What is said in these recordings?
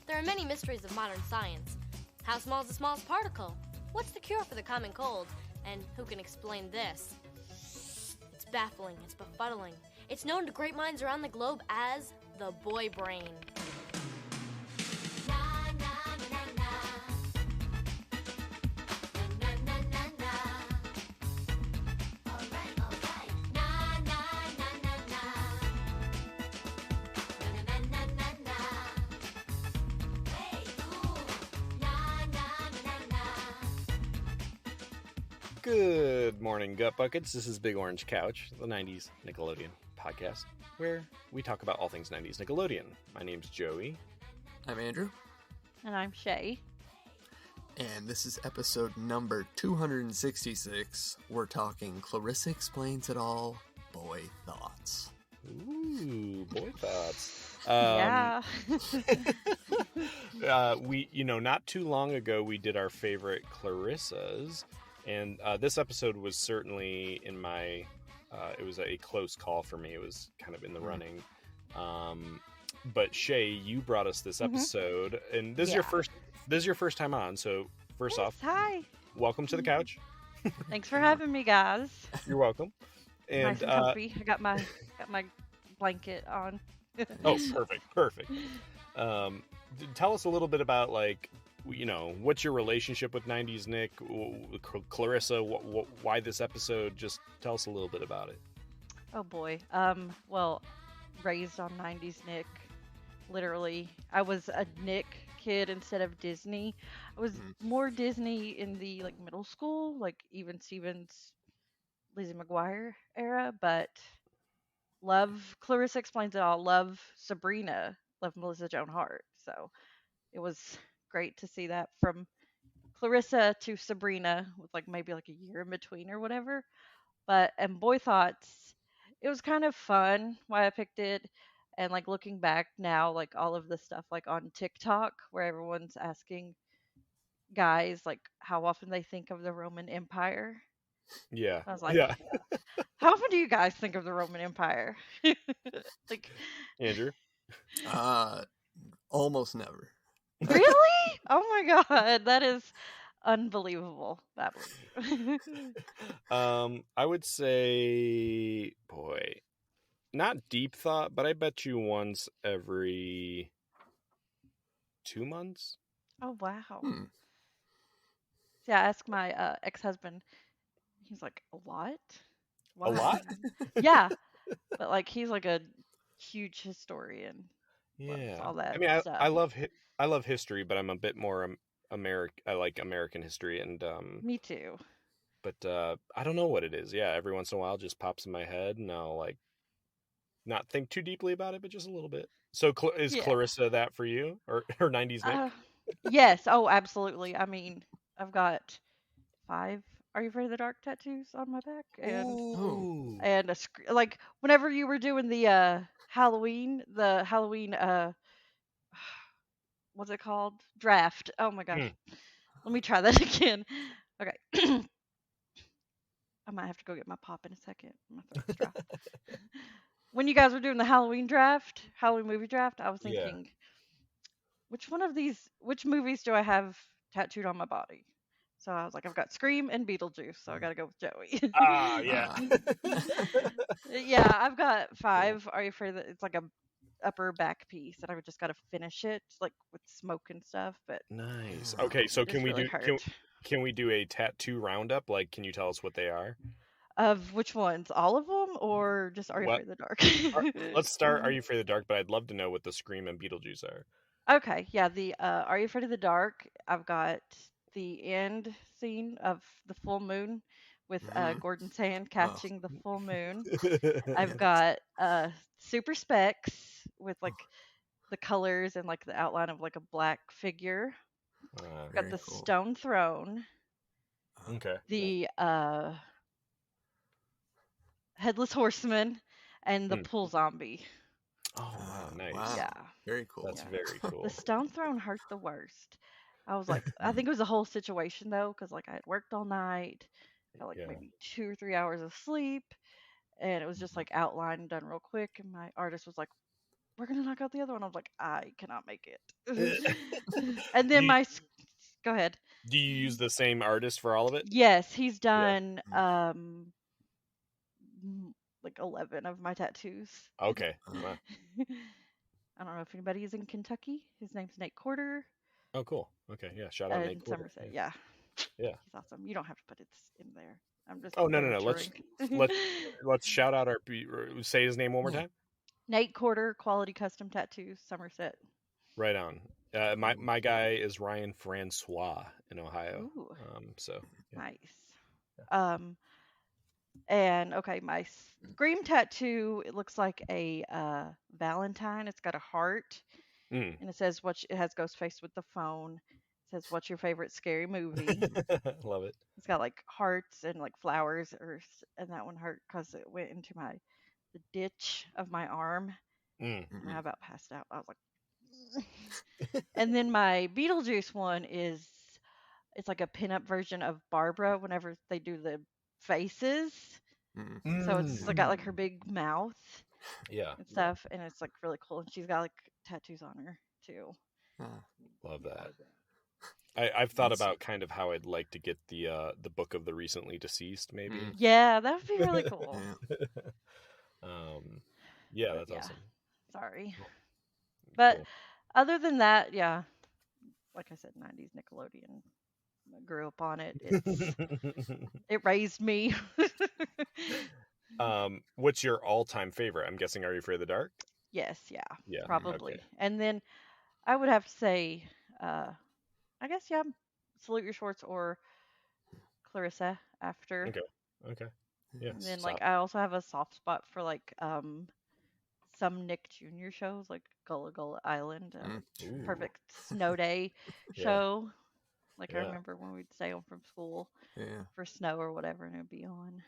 There are many mysteries of modern science. How small is the smallest particle? What's the cure for the common cold? And who can explain this? It's baffling, it's befuddling. It's known to great minds around the globe as the boy brain. Good morning, Gut Buckets. This is Big Orange Couch, the 90s Nickelodeon podcast, where we talk about all things 90s Nickelodeon. My name's Joey. I'm Andrew. And I'm Shea. And this is episode number 266. We're talking Clarissa Explains It All, Boy Thoughts. Ooh, boy thoughts. Yeah. We, not too long ago, we did our favorite Clarissas. And this episode was certainly in my, it was a close call for me. It was kind of in the running. But Shea, you brought us this episode, and this is your first time on. So first off, hi, welcome to the couch. Thanks for having me, guys. You're welcome. And Nice and comfy. I got my blanket on. Oh, perfect. Tell us a little bit about what's your relationship with 90s Nick, Clarissa, why this episode? Just tell us a little bit about it. Oh boy. Well, raised on 90s Nick. Literally, I was a Nick kid instead of Disney. I was more Disney in the middle school, even Stevens, Lizzie McGuire era, but love Clarissa Explains It All, love Sabrina, love Melissa Joan Hart. So it was great to see that from Clarissa to Sabrina with maybe a year in between or whatever. And Boy Thoughts, it was kind of fun why I picked it. And looking back now, all of the stuff on TikTok where everyone's asking guys how often they think of the Roman Empire. Yeah. I was yeah. How often do you guys think of the Roman Empire? Andrew? Almost never. Really? Oh my god, that is unbelievable. I would say, not deep thought, but I bet you once every 2 months. Oh wow. Yeah, I asked my ex-husband. He's like, a lot? A lot? Yeah, but he's a huge historian. Yeah, all that. I mean, stuff. I love history, but I'm a bit more American. I like American history, and me too. But I don't know what it is. Yeah, every once in a while, it just pops in my head, and I'll not think too deeply about it, but just a little bit. So, is Clarissa that for you, or 90s Nick? Yes. Oh, absolutely. I mean, I've got 5 Are You Afraid of the Dark tattoos on my back, and whenever you were doing the Halloween, what's it called? Draft. Oh my gosh. Let me try that again. Okay. I might have to go get my pop in a second. My throat's dry. When you guys were doing the Halloween movie draft, I was thinking, which movies do I have tattooed on my body? So I was like, I've got Scream and Beetlejuice, so I got to go with Joey. Yeah. Yeah, I've got 5. Are You Afraid that it's a upper back piece, and I've just got to finish it with smoke and stuff. But nice. Okay, so can we do a tattoo roundup? Can you tell us what they are? Of which ones? All of them, or just Are You Afraid of the Dark? Let's start Are You Afraid of the Dark, but I'd love to know what the Scream and Beetlejuice are. Okay, yeah, the Are You Afraid of the Dark? I've got the end scene of the full moon with Gordon's hand catching the full moon. I've got Super Specs with the colors and the outline of a black figure. I've got the Stone Throne. Okay. The Headless Horseman and the Pool Zombie. Oh, wow, nice. Wow. Yeah. Very cool. That's very cool. The Stone Throne hurt the worst. I was I think it was a whole situation though, because I had worked all night, got maybe 2 or 3 hours of sleep, and it was just outlined and done real quick. And my artist was like, we're gonna knock out the other one. I was like, I cannot make it. And Do then you, go ahead. do you use the same artist for all of it? Yes, he's Yeah. done like 11 of my tattoos. Okay. Wow. I don't know if anybody is in Kentucky. His name's Nate Corder. Oh, cool. Okay. Yeah. Shout out Nate In Corder. Somerset. Yeah. Yeah. He's awesome. You don't have to put it in there. I'm just. Oh, no. Let's shout out say his name one more time. Nate Corder, Quality Custom Tattoos, Somerset. Right on. My guy is Ryan Francois in Ohio. Ooh. So yeah. Nice. And okay, my Scream tattoo. It looks like a Valentine. It's got a heart, and it says it has Ghostface with the phone. It says, "What's your favorite scary movie?" Love it. It's got like hearts and like flowers, and that one hurt because it went into the ditch of my arm. And I about passed out. I was like, and then my Beetlejuice one it's like a pinup version of Barbara whenever they do the faces. So it's got like her big mouth, and stuff, and it's like really cool. And she's got like tattoos on her too. Love that. I've thought about kind of how I'd like to get the book of the recently deceased, maybe. Yeah, that would be really cool. Yeah, that's awesome. Sorry, but other than that, yeah, like I said, 90s Nickelodeon. I grew up on it. It raised me. What's your all-time favorite? I'm guessing Are You Afraid of the Dark? Yes, yeah, probably. Okay. And then I would have to say, I guess, yeah, Salute Your Shorts or Clarissa after. Okay. Yeah. And then I also have a soft spot for some Nick Jr. shows like Gullah Gullah Island, Perfect Snow Day show. I remember when we'd stay home from school for snow or whatever, and it'd be on.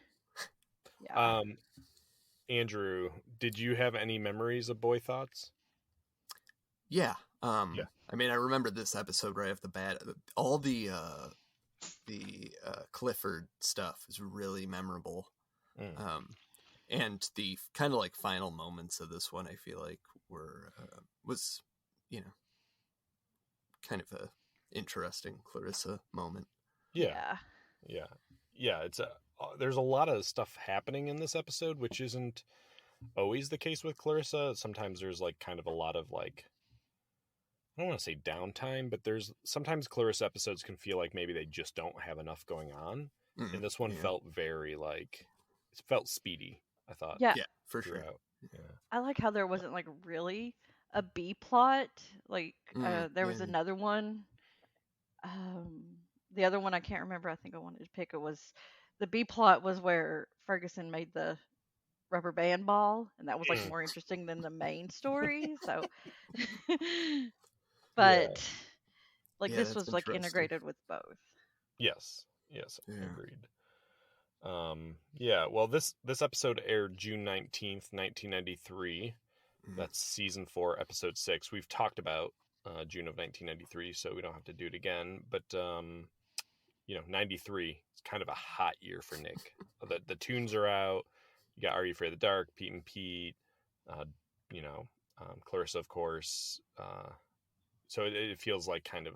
Yeah. Andrew, did you have any memories of Boy Thoughts? Yeah. I mean, I remember this episode right off the bat. All the Clifford stuff is really memorable. And the kind of final moments of this one, I feel like was kind of a interesting Clarissa moment. Yeah. It's there's a lot of stuff happening in this episode, which isn't always the case with Clarissa. Sometimes there's kind of a lot of I don't want to say downtime, but there's sometimes Clarissa episodes can feel like maybe they just don't have enough going on. And this one felt very it felt speedy, I thought. Yeah, for sure. Yeah. I like how there wasn't really a B plot. There was another one. The other one I can't remember. I think I wanted to pick. It was the B plot was where Ferguson made the rubber band ball, and that was more interesting than the main story. So, but this was integrated with both. Yes, agreed. Well, this episode aired June 19th, 1993. That's season 4, episode 6. We've talked about June of 1993, so we don't have to do it again. But 93 is kind of a hot year for Nick. The tunes are out. You got Are You Afraid of the Dark, Pete and Pete, Clarissa, of course. So it feels like kind of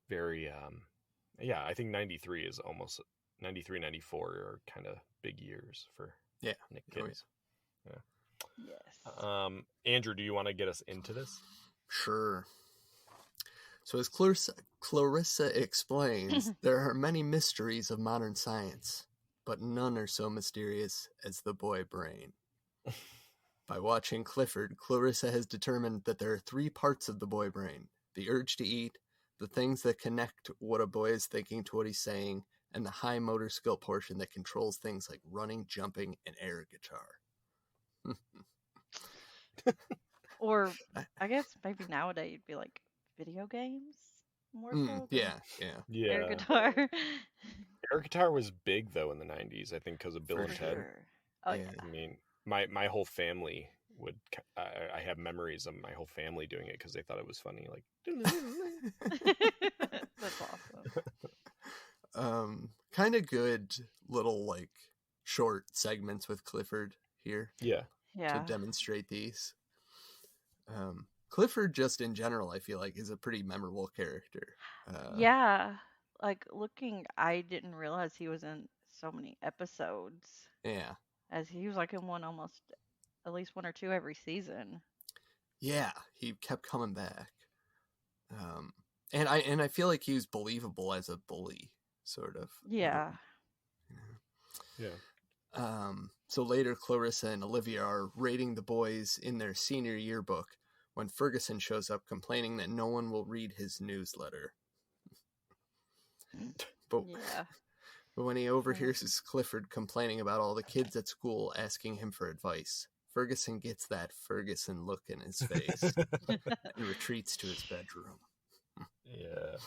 very, I think 93 is almost 93, 94 are kind of big years for Nick kids. Yes. Andrew, do you want to get us into this? Sure. So as Clarissa explains, there are many mysteries of modern science, but none are so mysterious as the boy brain. By watching Clifford, Clarissa has determined that there are 3 parts of the boy brain: the urge to eat, the things that connect what a boy is thinking to what he's saying, and the high motor skill portion that controls things like running, jumping, and air guitar. Or I guess maybe nowadays it'd be video games more so. Yeah. Air guitar. Air guitar was big though in the 90s, I think, because of Bill and Ted. Oh yeah. I mean, my whole family would. I have memories of my whole family doing it because they thought it was funny. That's awesome. Kind of good little short segments with Clifford here. Yeah. To demonstrate these. Clifford, just in general, I feel like is a pretty memorable character. Yeah. Like looking, I didn't realize he was in so many episodes. Yeah. As he was like in one almost at least one or two every season. Yeah, he kept coming back. And I feel like he was believable as a bully, sort of. Yeah. Yeah. So later, Clarissa and Olivia are rating the boys in their senior yearbook when Ferguson shows up complaining that no one will read his newsletter. But when he overhears Clifford complaining about all the kids at school asking him for advice, Ferguson gets that Ferguson look in his face and retreats to his bedroom. Yeah.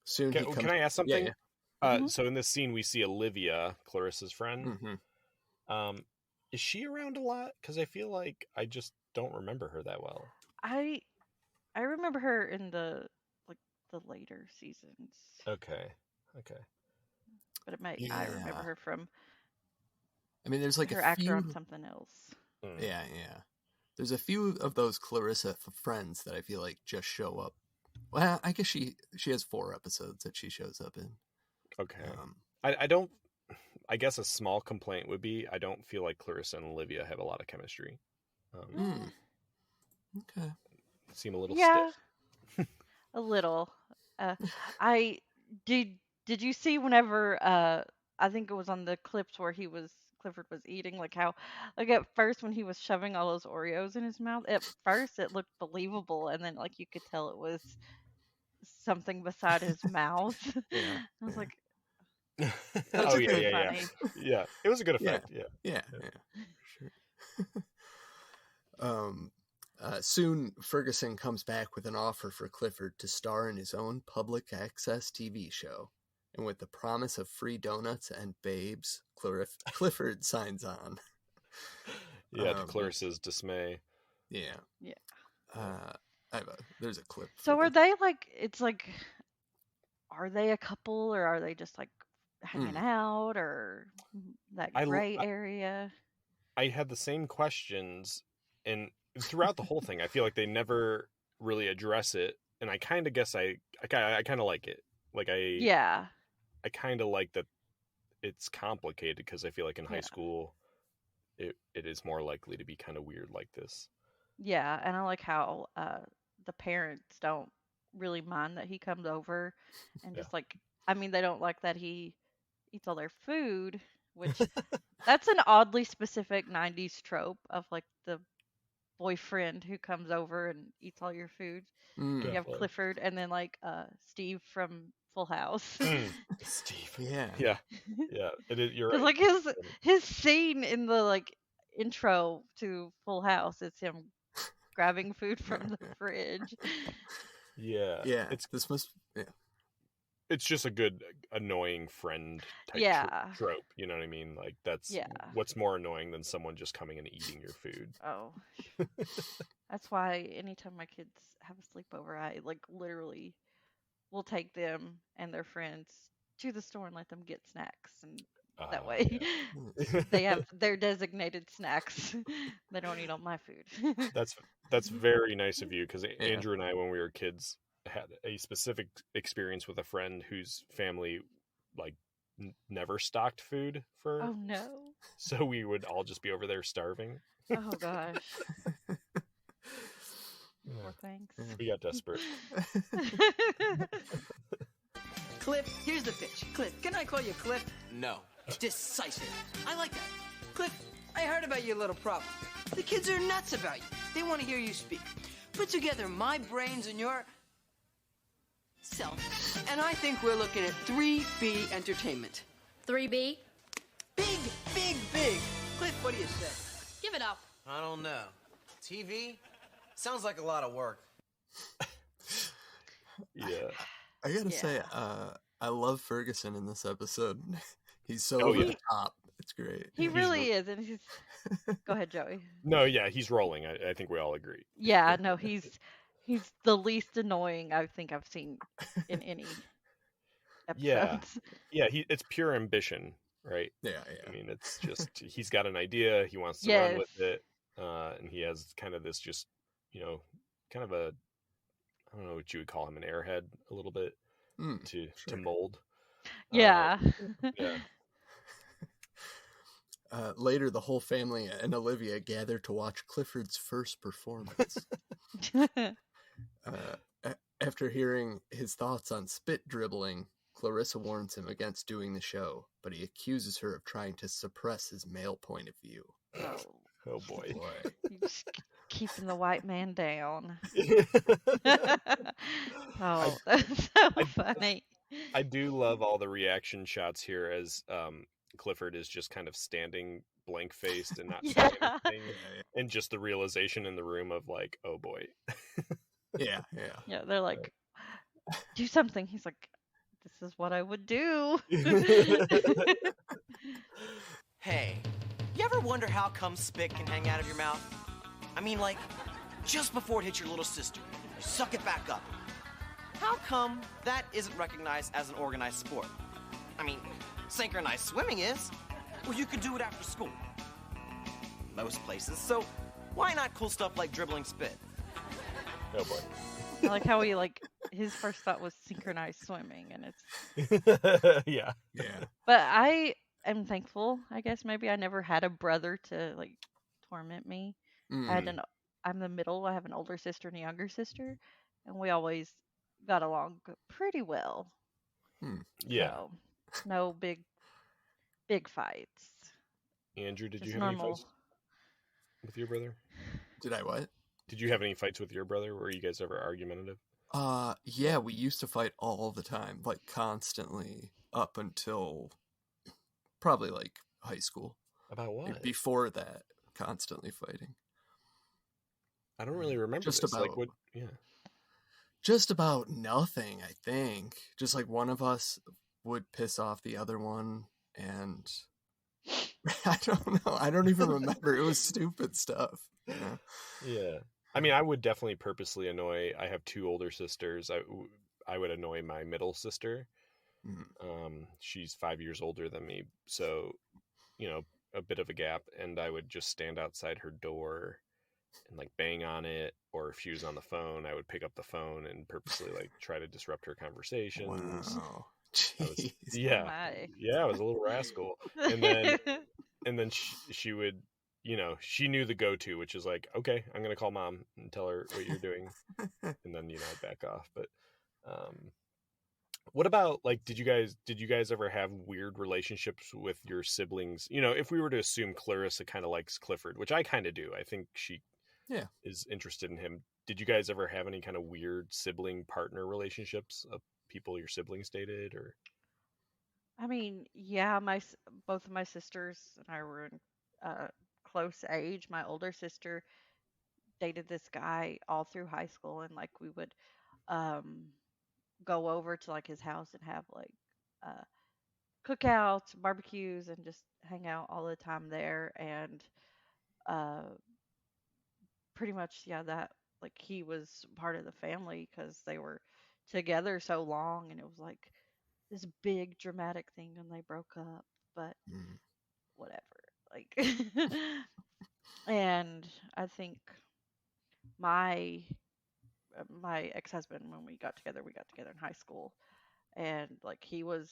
Soon Can I ask something? Yeah. So in this scene, we see Olivia, Clarissa's friend. Mm-hmm. Is she around a lot? Because I feel like I just don't remember her that well. I remember her in the later seasons. Okay. But I remember her from. I mean, there's like her a actor few... on something else. Yeah. There's a few of those Clarissa friends that I feel like just show up. Well, I guess she has 4 episodes that she shows up in. Okay. I don't. I guess a small complaint would be I don't feel like Clarissa and Olivia have a lot of chemistry. Okay. Seem a little stiff. A little. I did you see whenever I think it was on the clips where Clifford was eating, like how like at first when he was shoving all those Oreos in his mouth, at first it looked believable, and then like you could tell it was something beside his mouth. I was like, oh yeah. Yeah, it was a good effect. Yeah. Sure. Soon, Ferguson comes back with an offer for Clifford to star in his own public access TV show. And with the promise of free donuts and babes, Clifford signs on. Yeah, to Clarissa's dismay. Yeah. There's a clip. So are they like, it's like, are they a couple or are they just like hanging out or that gray area? I had the same questions, and throughout the whole thing, I feel like they never really address it, and I kind of guess I kind of like it. Like I kind of like that it's complicated because I feel like in high school, it is more likely to be kind of weird like this. Yeah, and I like how the parents don't really mind that he comes over and just like, I mean, they don't like that he eats all their food, which that's an oddly specific 90s trope of like the boyfriend who comes over and eats all your food. You have Clifford and then like Steve from Full House. Steve, yeah. You're right. Like his scene in the like intro to Full House, it's him grabbing food from the fridge. Yeah. It's just a good annoying friend type trope. You know what I mean? Like that's what's more annoying than someone just coming and eating your food. Oh, that's why anytime my kids have a sleepover, I like literally will take them and their friends to the store and let them get snacks, and that way they have their designated snacks. They don't eat all my food. That's very nice of you, because Andrew and I, when we were kids, had a specific experience with a friend whose family like never stocked food for. Oh no! So we would all just be over there starving. Oh gosh. Well, thanks. We got desperate. Cliff, here's the pitch. Cliff, can I call you Cliff? No. Decisive. I like that. Cliff, I heard about your little problem. The kids are nuts about you. They want to hear you speak. Put together my brains and your self, and I think we're looking at 3B Entertainment. 3B? Big. Cliff, what do you say? Give it up. I don't know. TV? Sounds like a lot of work. Yeah. I gotta say, I love Ferguson in this episode. He's so over the top. It's great. He really is, and he's. Go ahead, Joey. No, yeah, he's rolling. I think we all agree. Yeah, no, he's the least annoying I think I've seen in any episodes. Yeah, it's pure ambition, right? Yeah. I mean, it's just he's got an idea, he wants to run with it. and he has kind of this just, kind of a, I don't know what you would call him, an airhead a little bit to mold. Yeah. Yeah. Later, the whole family and Olivia gather to watch Clifford's first performance. After hearing his thoughts on spit dribbling, Clarissa warns him against doing the show, but he accuses her of trying to suppress his male point of view. Oh boy. You're just keeping the white man down. Oh, that's so funny. I do love all the reaction shots here as Clifford is just kind of standing blank-faced and not saying anything, and just the realization in the room of like, oh boy. Yeah. Yeah, they're like, do something. He's like, this is what I would do. Hey, you ever wonder how come spit can hang out of your mouth? I mean, like, just before it hits your little sister, you suck it back up. How come that isn't recognized as an organized sport? I mean, synchronized swimming is. Well, you could do it after school. Most places, so why not cool stuff like dribbling spit? Oh boy. I like how his first thought was synchronized swimming, and it's Yeah. But I am thankful. I guess maybe I never had a brother to like torment me. I'm the middle. I have an older sister and a younger sister, and we always got along pretty well. Yeah. So, no big fights. Andrew, did Just you have any normal. fights with your brother? Did I what? Did you have any fights with your brother? Were you guys ever argumentative? Yeah, we used to fight all the time, like constantly, up until probably like high school. About what? Before that, constantly fighting. I don't really remember Just this. about, Like what? Yeah. Just about nothing, I think. Just like one of us would piss off the other one, and I don't know. I don't even remember. It was stupid stuff. Yeah. I mean, I would definitely purposely annoy. I have two older sisters. I would annoy my middle sister. She's 5 years older than me, so a bit of a gap, and I would just stand outside her door and like bang on it, or if she was on the phone, I would pick up the phone and purposely like try to disrupt her conversations. Wow. Jeez. Yeah, I was a little rascal, and then she would. She knew the go-to, which is like, okay, I'm going to call mom and tell her what you're doing. And then, I'd back off. But what about, like, did you guys ever have weird relationships with your siblings? If we were to assume Clarissa kind of likes Clifford, which I kind of do. I think she is interested in him. Did you guys ever have any kind of weird sibling partner relationships of people your siblings dated? Or I mean, yeah, both of my sisters and I were in close age. My older sister dated this guy all through high school, and like we would go over to like his house and have like cookouts, barbecues, and just hang out all the time there. And pretty much, that like he was part of the family because they were together so long, and it was like this big dramatic thing when they broke up. But whatever. Like, and I think my ex-husband, when we got together in high school, and like he was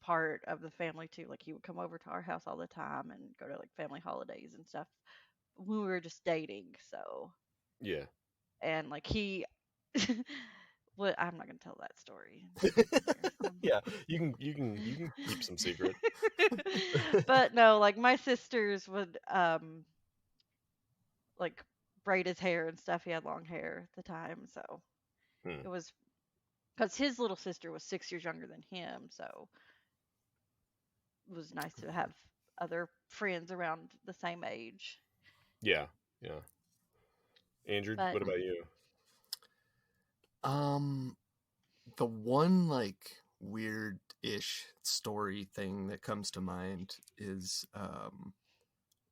part of the family too. Like he would come over to our house all the time and go to like family holidays and stuff when we were just dating. So yeah, and like he well, I'm not gonna tell that story. Yeah, you can keep some secret. But no, like my sisters would like braid his hair and stuff. He had long hair at the time, so it was because his little sister was 6 years younger than him, so it was nice to have other friends around the same age. Yeah. Andrew, what about you? The one like weird-ish story thing that comes to mind is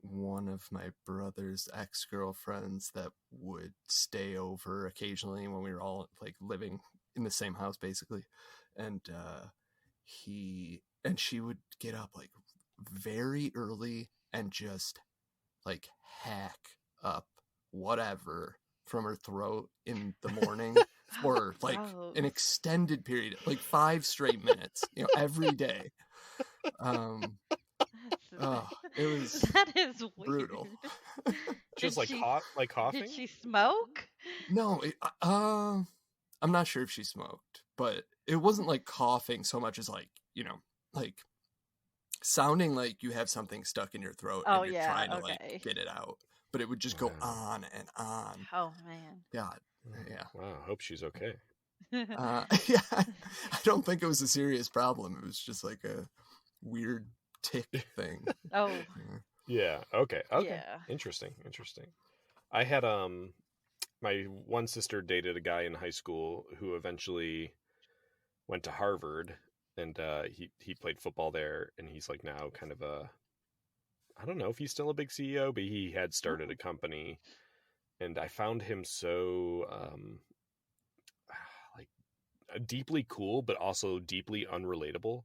one of my brother's ex-girlfriends that would stay over occasionally when we were all like living in the same house basically, and she would get up like very early and just like hack up whatever from her throat in the morning for like an extended period, like 5 straight minutes, every day. It was that is brutal. Just like coughing? Did she smoke? No, I'm not sure if she smoked, but it wasn't like coughing so much as like, like sounding like you have something stuck in your throat and you're trying to like get it out. But it would just go on and on. Oh, man. God. Yeah. Wow. I hope she's okay. Yeah. I don't think it was a serious problem. It was just like a weird tick thing. Oh. Yeah. Okay. Yeah. Interesting. I had my one sister dated a guy in high school who eventually went to Harvard, and he played football there, and he's like now kind of I don't know if he's still a big CEO, but he had started a company, and I found him so like deeply cool, but also deeply unrelatable.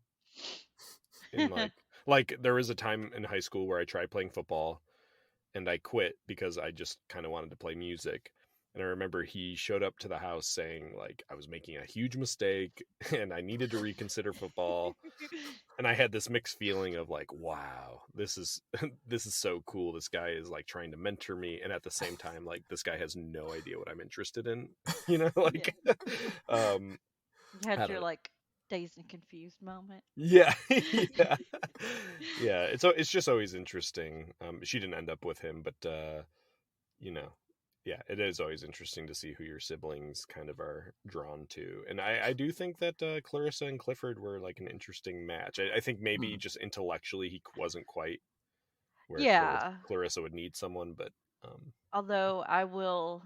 And like there was a time in high school where I tried playing football, and I quit because I just kind of wanted to play music. And I remember he showed up to the house saying like I was making a huge mistake and I needed to reconsider football. And I had this mixed feeling of like, wow, this is so cool. This guy is like trying to mentor me, and at the same time, like this guy has no idea what I'm interested in. Like you had your like dazed and confused moment. Yeah. Yeah. It's just always interesting. She didn't end up with him, but yeah, it is always interesting to see who your siblings kind of are drawn to. And I do think that Clarissa and Clifford were like an interesting match. I think maybe just intellectually he wasn't quite where Clarissa would need someone, but although I will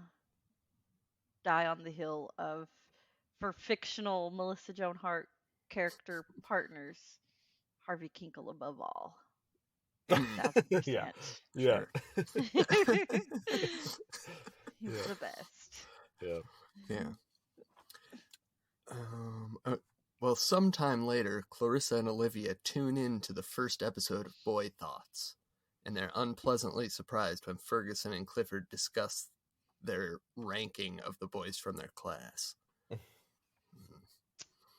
die on the hill of, for fictional Melissa Joan Hart character partners, Harvey Kinkle above all. 1000%. Yeah. Sure. He's the best. Yeah. Well, sometime later, Clarissa and Olivia tune in to the first episode of Boy Thoughts, and they're unpleasantly surprised when Ferguson and Clifford discuss their ranking of the boys from their class.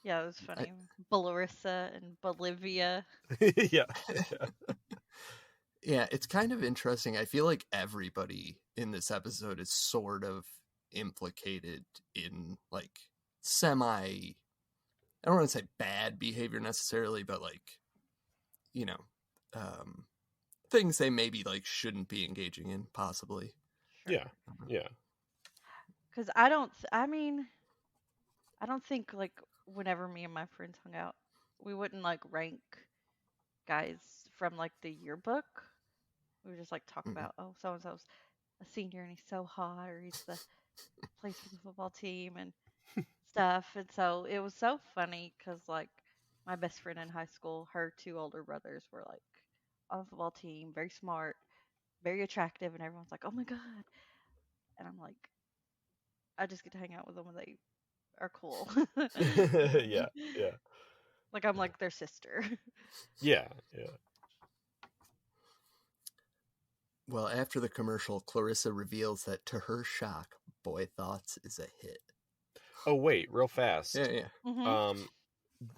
Yeah, it was funny. Clarissa and Bolivia. Yeah. Yeah, it's kind of interesting. I feel like everybody in this episode is sort of implicated in like I don't want to say bad behavior necessarily, but like, things they maybe like shouldn't be engaging in, possibly. Sure. Yeah. Because I don't think like whenever me and my friends hung out, we wouldn't like rank guys from like the yearbook. We would just like talk about, oh, so and so's a senior and he's so hot, or he's plays for the football team and stuff. And so it was so funny because like my best friend in high school, her 2 older brothers were like on the football team, very smart, very attractive, and everyone's like, oh my god. And I'm like, I just get to hang out with them when they are cool. Yeah. Like I'm like their sister. Yeah. Well, after the commercial, Clarissa reveals that to her shock, Boy Thoughts is a hit. Oh wait, real fast. Yeah. Mm-hmm.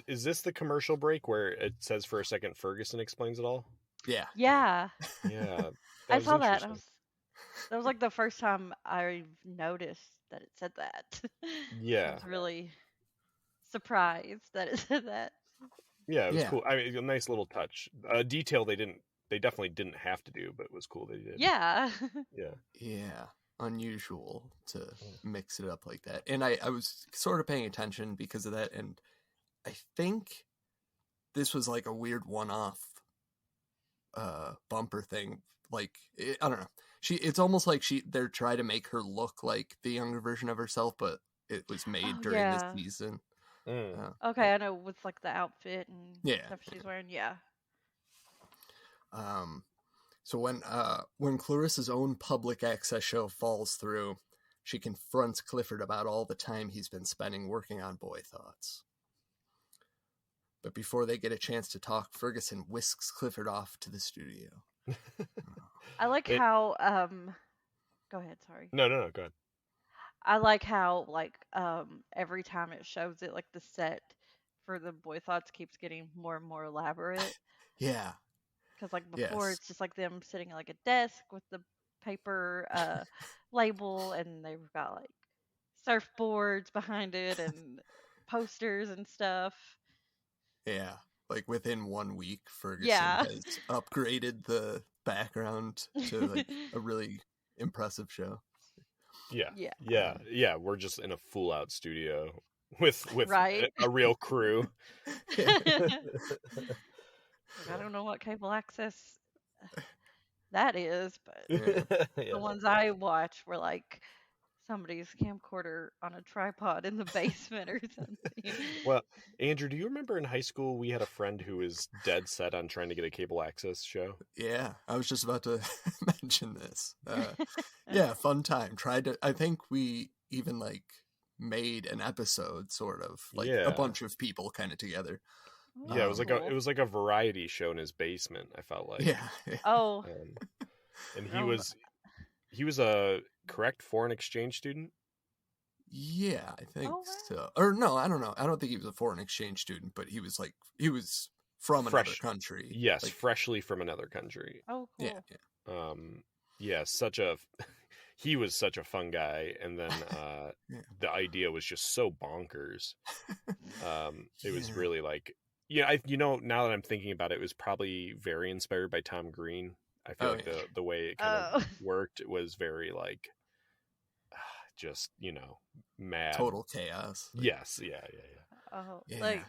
Is this the commercial break where it says for a second Ferguson explains it all? Yeah. Yeah. I saw that. That was like the first time I noticed that it said that. Yeah. I was really surprised that it said that. Yeah, it was cool. I mean, a nice little touch. A detail they definitely didn't have to do, but it was cool they did. Yeah. Yeah. Unusual to mix it up like that. And I was sort of paying attention because of that, and I think this was like a weird one-off bumper thing. Like, I don't know. It's almost like they're trying to make her look like the younger version of herself, but it was made during this season. Okay, I know, with like the outfit and stuff she's wearing. Yeah. So when Clarissa's own public access show falls through, she confronts Clifford about all the time he's been spending working on Boy Thoughts. But before they get a chance to talk, Ferguson whisks Clifford off to the studio. I like how Go ahead. Sorry. No, go ahead. I like how like every time it shows it, like the set for the boy thoughts keeps getting more and more elaborate. Yeah. Because like before, Yes. it's just like them sitting at like a desk with the paper label, and they've got like surfboards behind it and posters and stuff. Yeah. Like within 1 week, Ferguson Yeah. has upgraded the background to like a really impressive show. Yeah. We're just in a full out studio with Right. a real crew. I don't know what cable access that is, but Yeah. the ones I watch were like somebody's camcorder on a tripod in the basement or something. Well, Andrew, do you remember in high school we had a friend who was dead set on trying to get a cable access show? Yeah, I was just about to mention this. Yeah, fun time. I think we even like made an episode, sort of like a bunch of people kind of together. Yeah, it was like a variety show in his basement. I felt like. Yeah. Oh. And he was a correct foreign exchange student. Yeah, I think wow. so. Or no, I don't know. I don't think he was a foreign exchange student, but he was from another country. Yes, like, freshly from another country. Oh, cool. Yeah. He was such a fun guy, and then the idea was just so bonkers. It was really like, now that I'm thinking about it, it was probably very inspired by Tom Green. I feel the way it kind of worked, it was very like, just, mad. Total chaos. Yes. Yeah. Oh, yeah. Like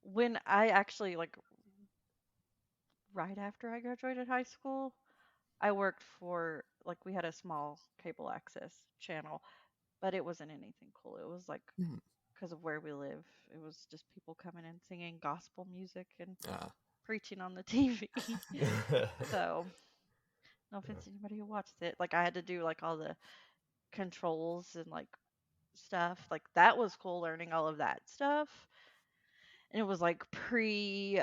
when I actually right after I graduated high school, I worked for we had a small cable access channel, but it wasn't anything cool. It was like because of where we live, it was just people coming and singing gospel music and preaching on the TV. So, no offense to anybody who watched it. Like I had to do all the controls and stuff. Like that was cool learning all of that stuff. And it was pre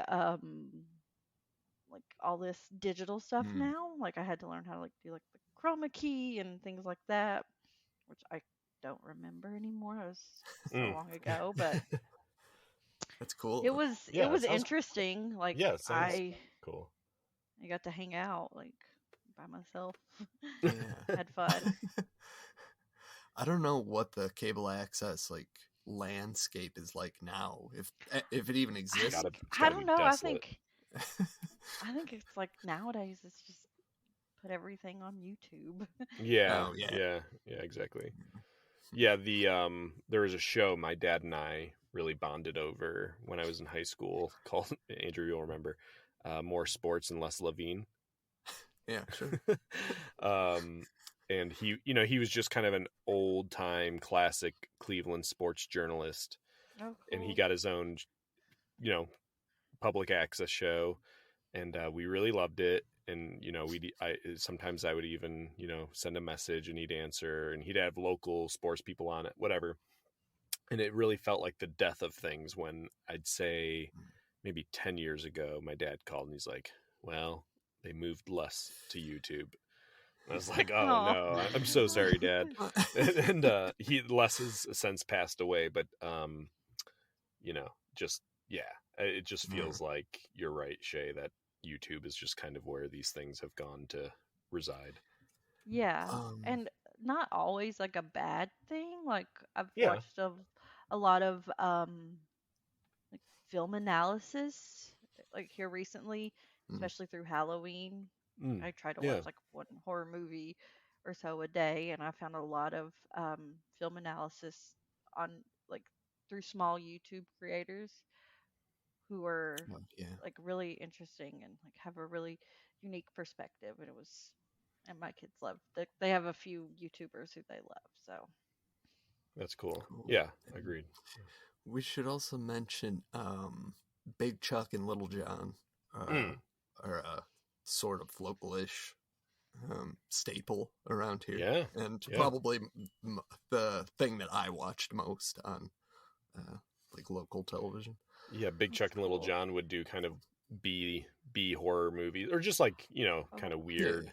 all this digital stuff now. I had to learn how to do the chroma key and things like that, which I don't remember anymore. It was so long ago, but that's cool. It was interesting. Sounds cool. I got to hang out by myself. Had fun. I don't know what the cable access landscape is like now, if it even exists. I don't know. I think it's nowadays it's just put everything on YouTube. Yeah. Yeah, exactly. Yeah, there was a show my dad and I really bonded over when I was in high school called, Andrew, you'll remember, More Sports and Less Levine. Yeah, sure. And he was just kind of an old time classic Cleveland sports journalist. Oh, cool. And he got his own, public access show, and we really loved it. And sometimes I would even send a message and he'd answer, and he'd have local sports people on it, whatever. And it really felt like the death of things when I'd say maybe 10 years ago, my dad called and he's like, "Well, they moved Les to YouTube." And I was like, "Oh no, I'm so sorry, Dad." And Les has since passed away, but it just feels like you're right, Shea, that YouTube is just kind of where these things have gone to reside. Yeah, and not always a bad thing. I've watched a lot of film analysis here recently, especially through Halloween. I try to watch one horror movie or so a day, and I found a lot of film analysis on through small YouTube creators who are really interesting and have a really unique perspective. And my kids love they have a few YouTubers who they love, so that's cool. Yeah, agreed. We should also mention Big Chuck and Little John are a sort of localish staple around here. Yeah, and probably the thing that I watched most on local television. Yeah, Big Chuck and Little John would do kind of B horror movies, or just kind of weird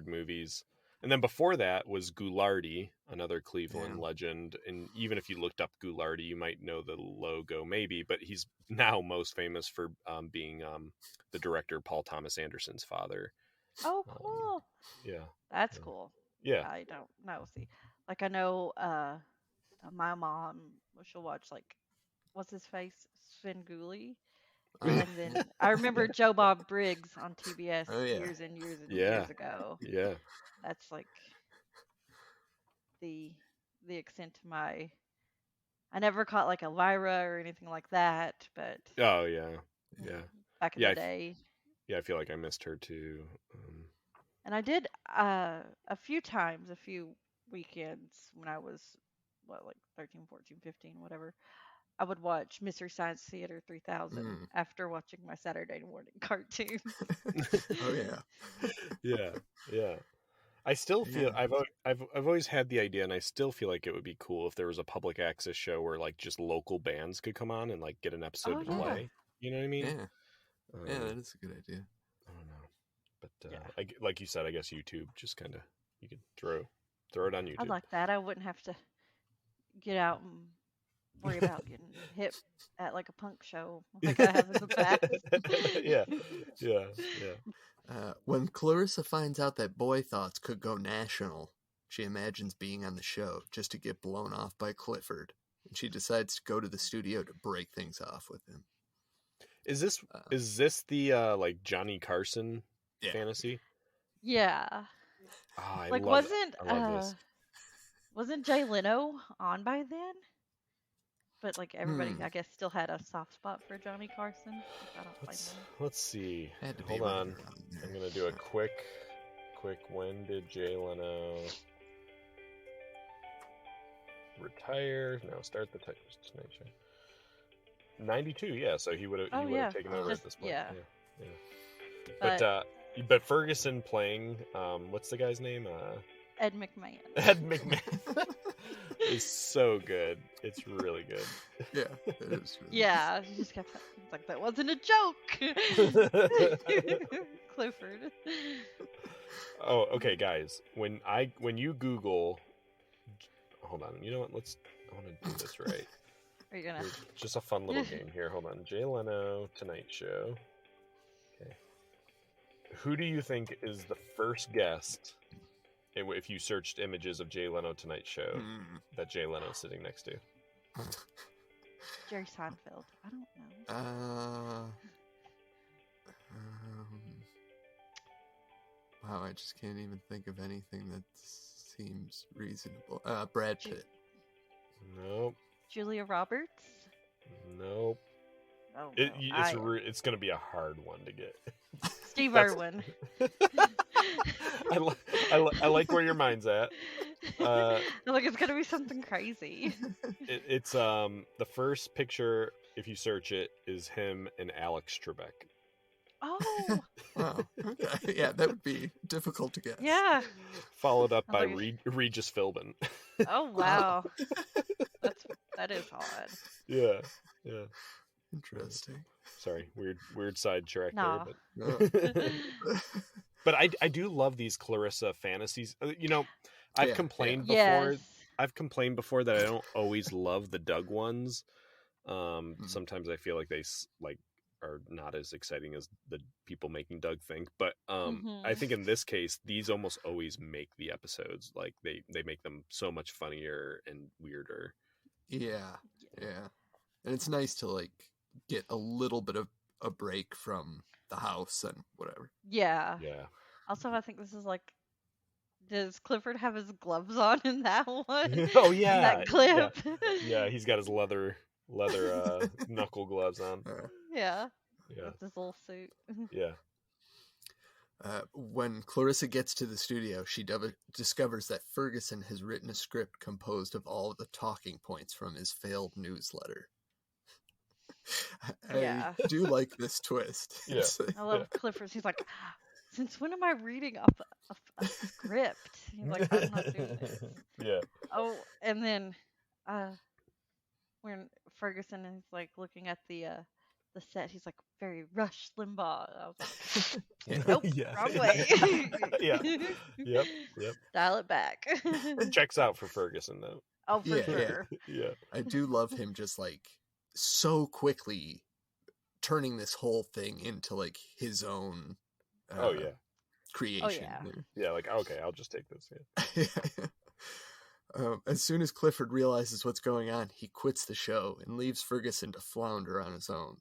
movies. And then before that was Ghoulardi, another Cleveland legend. And even if you looked up Ghoulardi, you might know the logo maybe, but he's now most famous for being the director Paul Thomas Anderson's father. Oh, cool. Yeah. That's cool. Yeah. I don't know. See, like I know my mom, she'll watch like, what's his face? Svengoolie. And then I remember Joe Bob Briggs on TBS years and years and years ago. Yeah. That's like the extent to my. I never caught like Elvira or anything like that, but Oh yeah. back in the day. I feel like I missed her too. And I did a few times, a few weekends when I was like 13, 14, 15, whatever. I would watch Mystery Science Theater 3000 after watching my Saturday morning cartoon. Oh yeah. I still feel I've always had the idea, and I still feel like it would be cool if there was a public access show where like just local bands could come on and like get an episode to play. You know what I mean? Yeah, that is a good idea. I don't know, but like you said, I guess YouTube just kind of you could throw it on YouTube. I'd like that. I wouldn't have to get out and worry about getting hit at like a punk show like I have in the past. Yeah. When Clarissa finds out that Boy Thoughts could go national, she imagines being on the show just to get blown off by Clifford, and she decides to go to the studio to break things off with him. Is this the like Johnny Carson fantasy? Yeah. Oh, like wasn't Jay Leno on by then? But like everybody, I guess, still had a soft spot for Johnny Carson. Let's see. Hold on. I'm gonna do a quick. When did Jay Leno retire? No, start the Tonight Show. 92. Yeah, so he would have taken over at this point. Yeah. But Ferguson playing. What's the guy's name? Ed McMahon. Ed McMahon is so good. It's really good. Yeah, it is. Really yeah, he just kept like that wasn't a joke. Clifford. Oh, okay, guys. When you Google, hold on. You know what? I want to do this right. Are you gonna? Just a fun little game here. Hold on. Jay Leno Tonight Show. Okay. Who do you think is the first guest? If you searched images of Jay Leno Tonight Show, that Jay Leno's sitting next to? Jerry Seinfeld. I don't know. Wow, I just can't even think of anything that seems reasonable. Brad Pitt. Nope. Julia Roberts. Nope. Oh, it's going to be a hard one to get. Steve Irwin. I like where your mind's at. Like it's gonna be something crazy. It's the first picture, if you search it, is him and Alex Trebek. Oh. Wow. Okay. Yeah, that would be difficult to guess. Yeah. Followed up by Regis Philbin. Oh wow. That is odd. Yeah. Interesting. Sorry, weird sidetrack there, but but I do love these Clarissa fantasies. I've complained before. Yes. I've complained before that I don't always love the Doug ones. Sometimes I feel like they are not as exciting as the people making Doug think. But I think in this case, these almost always make the episodes. Like they make them so much funnier and weirder. Yeah. And it's nice to like get a little bit of a break from the house and whatever. Yeah. Also, I think this is like, does Clifford have his gloves on in that one? Oh yeah, in that clip. Yeah, he's got his leather knuckle gloves on. Yeah. With his little suit. Yeah. When Clarissa gets to the studio, she discovers that Ferguson has written a script composed of all of the talking points from his failed newsletter. I do like this twist. Yeah. I love Clifford. He's like, since when am I reading off a script? He's like, I'm not doing this. Yeah. Oh, and then when Ferguson is like looking at the the set. He's like very Rush Limbaugh. I was like, Yeah. nope, Yeah. wrong way. Yeah. Yep. Dial it back. Checks out for Ferguson though. Oh, for Yeah, sure. Yeah. I do love him just like so quickly turning this whole thing into like his own Oh yeah. creation. Yeah. Like okay, I'll just take this. Yeah. As soon as Clifford realizes what's going on, he quits the show and leaves Ferguson to flounder on his own.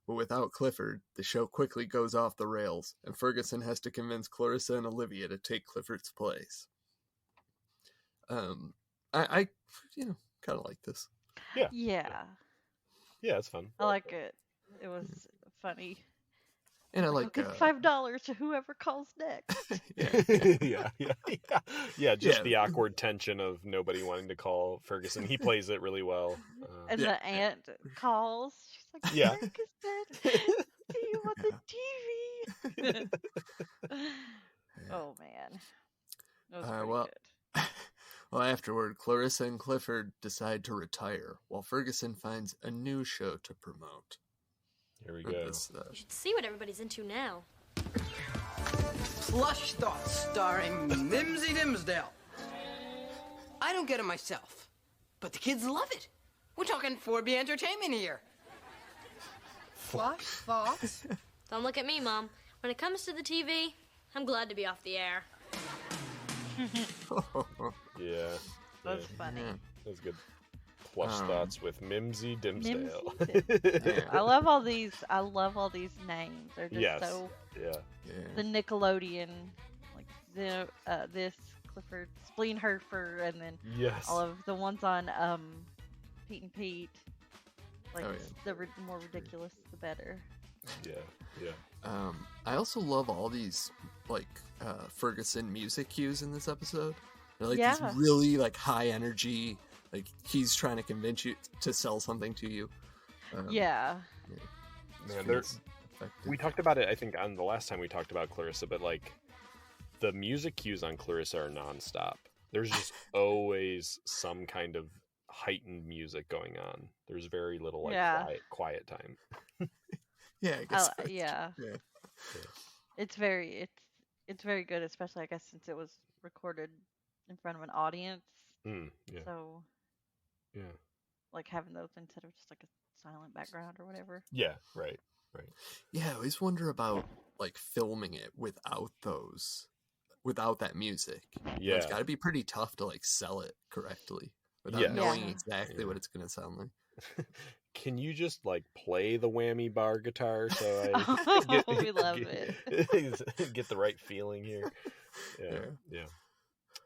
But without Clifford, the show quickly goes off the rails, and Ferguson has to convince Clarissa and Olivia to take Clifford's place. I kind of like this. Yeah. Yeah. Yeah, it's fun. I like it. It was funny. And I I'll like give $5 to whoever calls next. Yeah. Just the awkward tension of nobody wanting to call Ferguson. He plays it really well. And the aunt calls. She's like, Yeah. Ferguson, do you want the TV? Oh, man. That was pretty good. Well, afterward, Clarissa and Clifford decide to retire, while Ferguson finds a new show to promote. Here we go. You should see what everybody's into now. Plush Thoughts, starring Mimsy Dimsdale. I don't get it myself, but the kids love it. We're talking 4B entertainment here. Plush Thoughts? Don't look at me, Mom. When it comes to the TV, I'm glad to be off the air. Yeah. That's funny. That's good. Plush Thoughts with Mimsy Dimsdale. I love all these. I love all these names. They're just so. Yeah. The Nickelodeon, like this Clifford, Spleen Herfer, and then all of the ones on Pete and Pete. Like the more ridiculous, the better. Yeah. I also love all these like Ferguson music cues in this episode. They're like these really like high energy. Like he's trying to convince you to sell something to you. Man, we talked about it, I think, on the last time we talked about Clarissa, but like the music cues on Clarissa are nonstop. There's just always some kind of heightened music going on. There's very little like quiet time. Yeah, I guess. Yeah. It's very good, especially I guess since it was recorded in front of an audience. So like having those instead of just like a silent background or whatever. Yeah, right. Yeah, I always wonder about like filming it without that music. Yeah, it's got to be pretty tough to like sell it correctly without knowing exactly what it's gonna sound like. Can you just like play the whammy bar guitar so I we love it. Get the right feeling here? Yeah.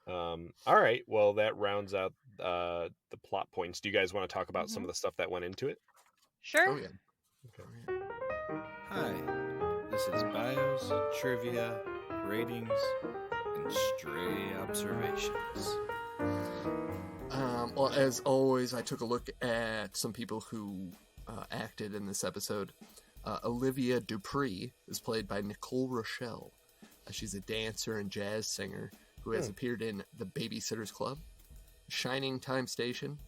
All right. Well, that rounds out the plot points. Do you guys want to talk about some of the stuff that went into it? Sure. Oh yeah. Okay. Hi. This is bios, trivia, ratings, and stray observations. Well, as always, I took a look at some people who acted in this episode. Olivia Dupree is played by Nicole Rochelle. She's a dancer and jazz singer who has appeared in The Babysitter's Club, Shining Time Station,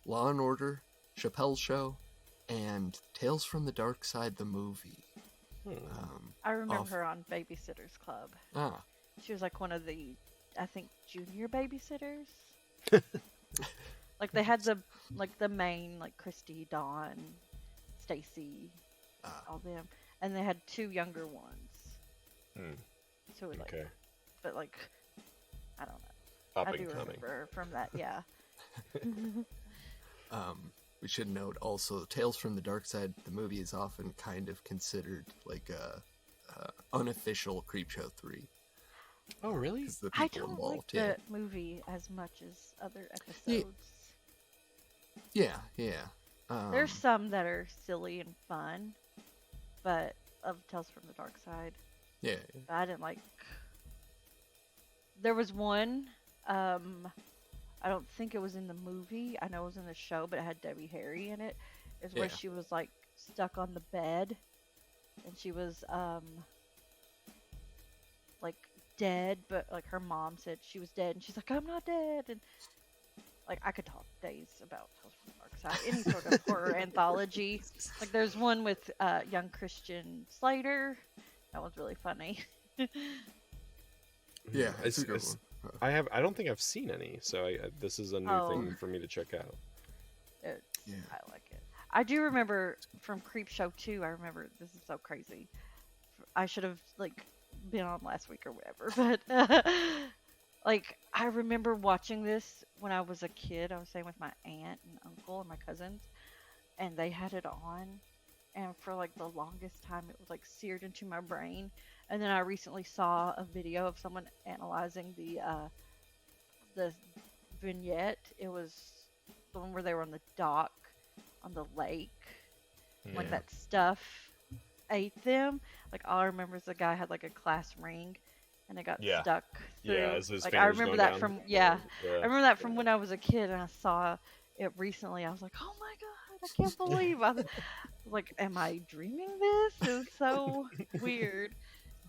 Law & Order, Chappelle's Show, and Tales from the Dark Side, the movie. I remember her on Babysitter's Club. Ah. She was like one of the, I think, junior babysitters. Like they had the main like Christy, Dawn, Stacy, all them, and they had two younger ones. So we like, but like, I don't know. Up I and do coming. remember from that, yeah. We should note also, Tales from the Dark Side, the movie is often kind of considered like a unofficial Creepshow 3. Oh, really? I don't like the movie as much as other episodes. Yeah. There's some that are silly and fun, but of Tales from the Dark Side. Yeah. I didn't like. There was one. I don't think it was in the movie. I know it was in the show, but it had Debbie Harry in it. It's where she was like stuck on the bed, and she was like dead, but like her mom said she was dead, and she's like, I'm not dead, and Like, I could talk days about Tales from the Dark Side, any sort of horror anthology. Like, there's one with young Christian Slater. That one's really funny. Yeah, it's a good one. I don't think I've seen any, so this is a new thing for me to check out. I like it. I do remember from Creepshow 2, I remember, this is so crazy. I should have, like, been on last week or whatever, but, like, I remember watching this when I was a kid. I was staying with my aunt and uncle and my cousins, and they had it on, and for, like, the longest time, it was, like, seared into my brain. And then I recently saw a video of someone analyzing the vignette. It was the one where they were on the dock on the lake. Yeah. Like, that stuff ate them. Like, all I remember is the guy had, like, a glass ring, and it got stuck through. Yeah, as his like, fingers I remember go that down. from, I remember that from when I was a kid, and I saw it recently. I was like, oh my god, I can't believe I was like, am I dreaming this? It was so weird.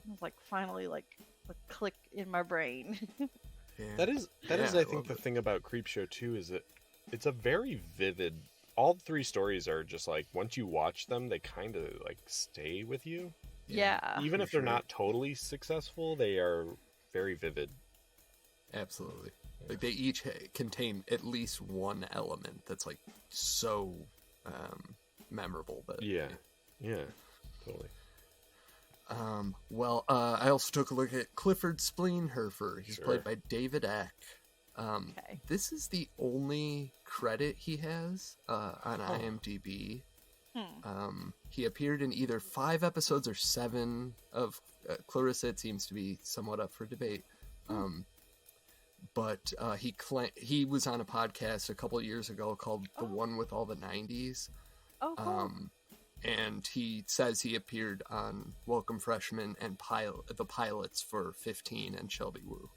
I was like, finally, like, a click in my brain. Yeah. That is, I think, the thing about Creepshow 2 is that it's a very vivid. All three stories are just like, once you watch them, they kind of like stay with you. Yeah. Even if they're not totally successful, they are very vivid. Absolutely. Like, they each contain at least one element that's like so memorable. That Yeah, totally. Well, I also took a look at Clifford Spleenherfer. He's played by David Eck. This is the only credit he has on IMDb. He appeared in either 5 episodes or 7 of Clarissa. It seems to be somewhat up for debate. But he was on a podcast a couple of years ago called The One with All the 90s. Oh, cool. And he says he appeared on Welcome Freshmen and the pilots for 15 and Shelby Woo.